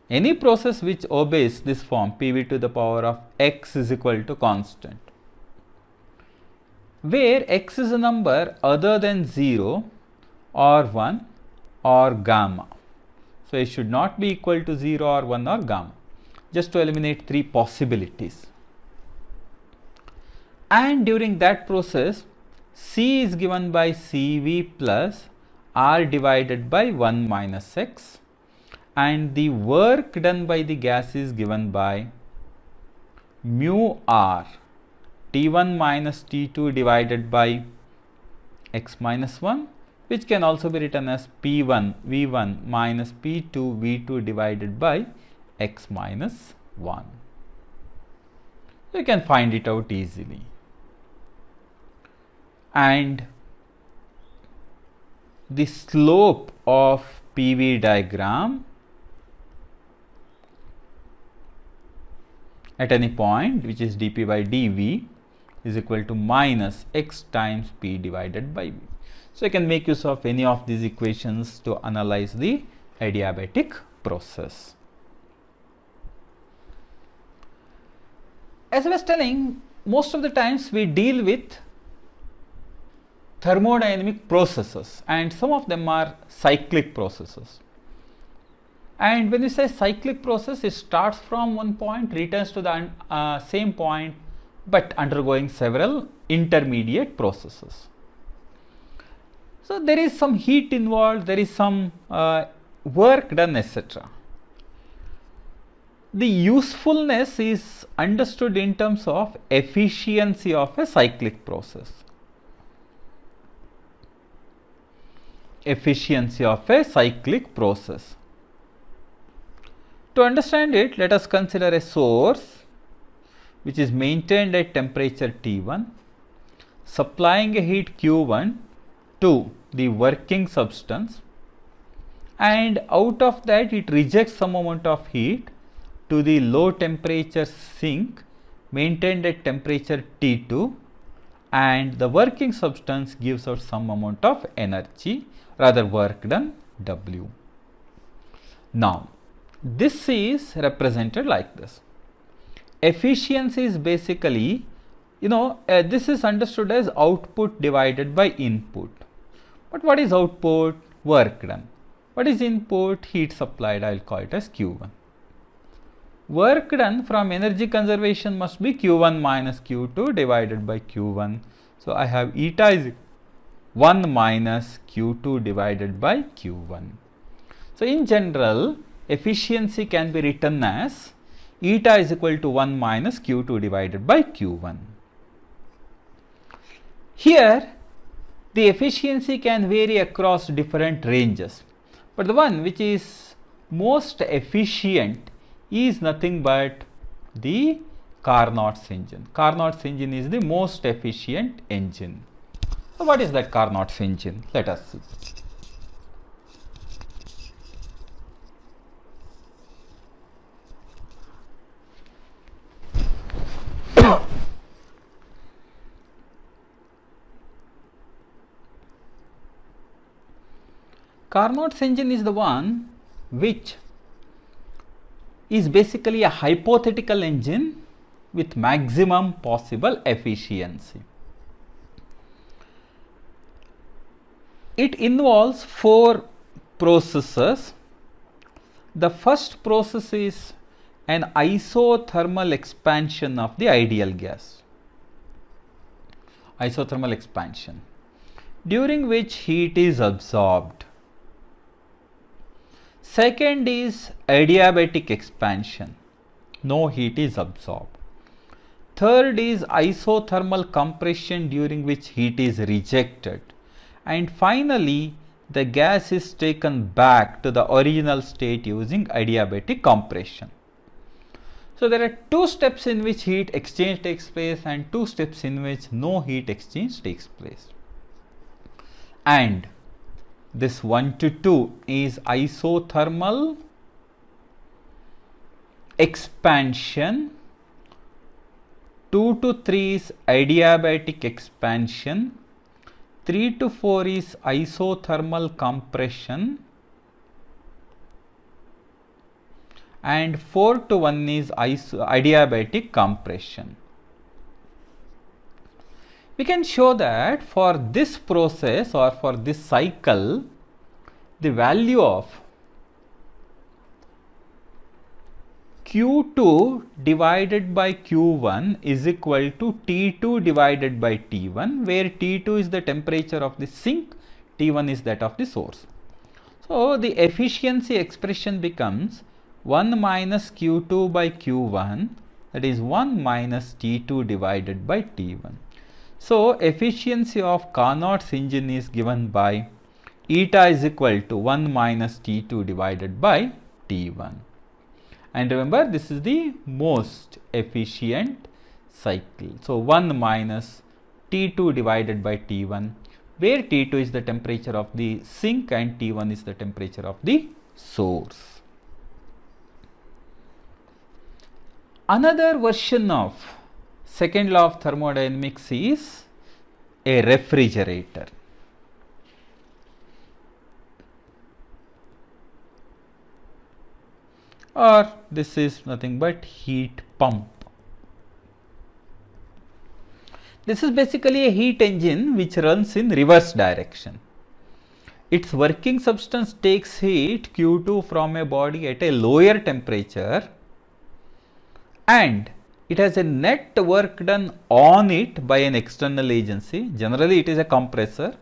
S1: Any process which obeys this form, PV to the power of x is equal to constant, where x is a number other than 0 or 1 or gamma. So, it should not be equal to 0 or 1 or gamma, just to eliminate 3 possibilities. And during that process, C is given by Cv plus R divided by 1 minus x, and the work done by the gas is given by mu R T1 minus T2 divided by x minus 1, which can also be written as P1 V1 minus P2 V2 divided by x minus 1. You can find it out easily. And the slope of PV diagram at any point, which is dP by dV, is equal to minus x times P divided by V. So, you can make use of any of these equations to analyze the adiabatic process. As I was telling, most of the times we deal with thermodynamic processes, and some of them are cyclic processes. And when you say cyclic process, it starts from one point, returns to the same point, but undergoing several intermediate processes. So, there is some heat involved, there is some work done, etc. The usefulness is understood in terms of efficiency of a cyclic process. Efficiency of a cyclic process. To understand it, let us consider a source which is maintained at temperature T1, supplying a heat Q1 to the working substance, and out of that it rejects some amount of heat to the low temperature sink maintained at temperature T2, and the working substance gives out some amount of energy, rather work done W. Now, this is represented like this. Efficiency is basically, this is understood as output divided by input. But what is output? Work done. What is input? Heat supplied. I will call it as Q1. Work done from energy conservation must be Q1 minus Q2 divided by Q1. So, I have eta is 1 minus Q2 divided by Q1. So, in general, efficiency can be written as eta is equal to 1 minus Q2 divided by Q1. Here, the efficiency can vary across different ranges, but the one which is most efficient is nothing but the Carnot's engine. Carnot's engine is the most efficient engine. So, what is that Carnot's engine? Let us see. Carnot's engine is the one which is basically a hypothetical engine with maximum possible efficiency. It involves 4 processes. The first process is an isothermal expansion of the ideal gas. Isothermal expansion, during which heat is absorbed. Second is adiabatic expansion, no heat is absorbed. Third is isothermal compression, during which heat is rejected. And finally, the gas is taken back to the original state using adiabatic compression. So there are two steps in which heat exchange takes place and two steps in which no heat exchange takes place. And this 1 to 2 is isothermal expansion, 2 to 3 is adiabatic expansion, 3 to 4 is isothermal compression, and 4 to 1 is adiabatic compression. We can show that for this process or for this cycle, the value of Q2 divided by Q1 is equal to T2 divided by T1, where T2 is the temperature of the sink, T1 is that of the source. So the efficiency expression becomes 1 minus Q2 by Q1, that is 1 minus T2 divided by T1. So efficiency of Carnot's engine is given by eta is equal to 1 minus T2 divided by T1. And remember, this is the most efficient cycle. So 1 minus T2 divided by T1, where T2 is the temperature of the sink and T1 is the temperature of the source. Another version of second law of thermodynamics is a refrigerator. Or this is nothing but heat pump. This is basically a heat engine which runs in reverse direction. Its working substance takes heat Q2 from a body at a lower temperature, and it has a net work done on it by an external agency, generally it is a compressor,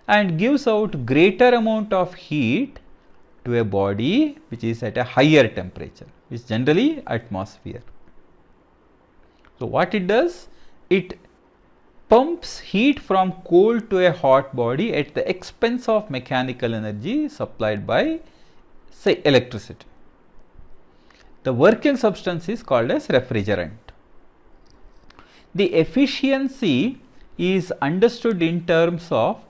S1: and gives out greater amount of heat to a body which is at a higher temperature, which is generally atmosphere. So what it does? It pumps heat from cold to a hot body at the expense of mechanical energy supplied by, say, electricity. The working substance is called as refrigerant. The efficiency is understood in terms of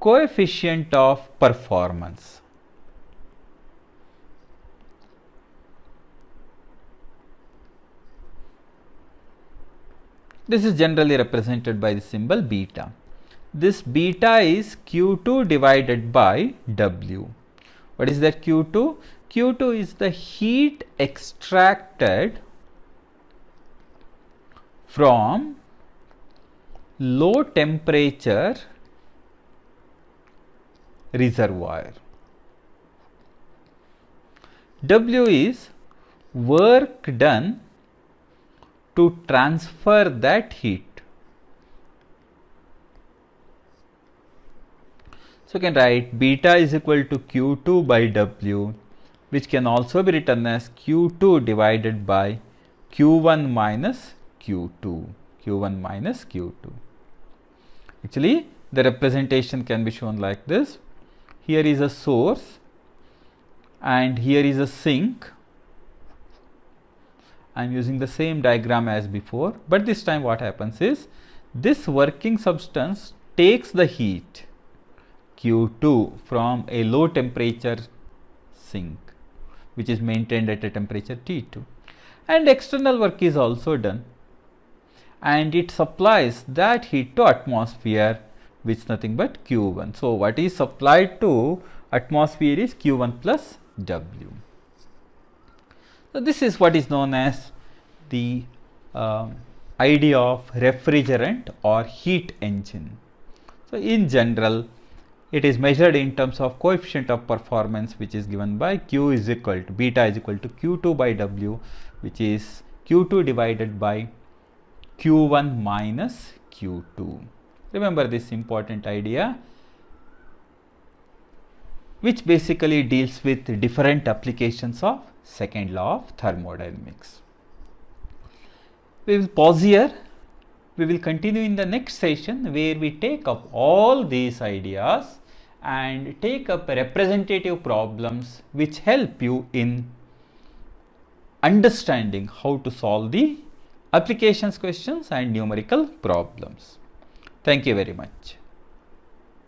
S1: coefficient of performance. This is generally represented by the symbol beta. This beta is Q2 divided by W. What is that Q2? Q2 is the heat extracted from low temperature reservoir. W is work done to transfer that heat. So you can write beta is equal to Q2 by W, which can also be written as Q2 divided by Q1 minus Q2. Q1 minus Q2. Actually, the representation can be shown like this. Here is a source and here is a sink. I am using the same diagram as before, but this time what happens is this working substance takes the heat Q2 from a low temperature sink, which is maintained at a temperature T2, and external work is also done, and it supplies that heat to atmosphere, which is nothing but Q1. So what is supplied to atmosphere is Q1 plus W. So this is what is known as the idea of refrigerant or heat engine. So in general, it is measured in terms of coefficient of performance, which is given by Q is equal to beta is equal to Q2 by W, which is Q2 divided by Q1 minus Q2. Remember this important idea, which basically deals with different applications of second law of thermodynamics. We will pause here. We will continue in the next session, where we take up all these ideas and take up representative problems which help you in understanding how to solve the applications questions and numerical problems. Thank you very much.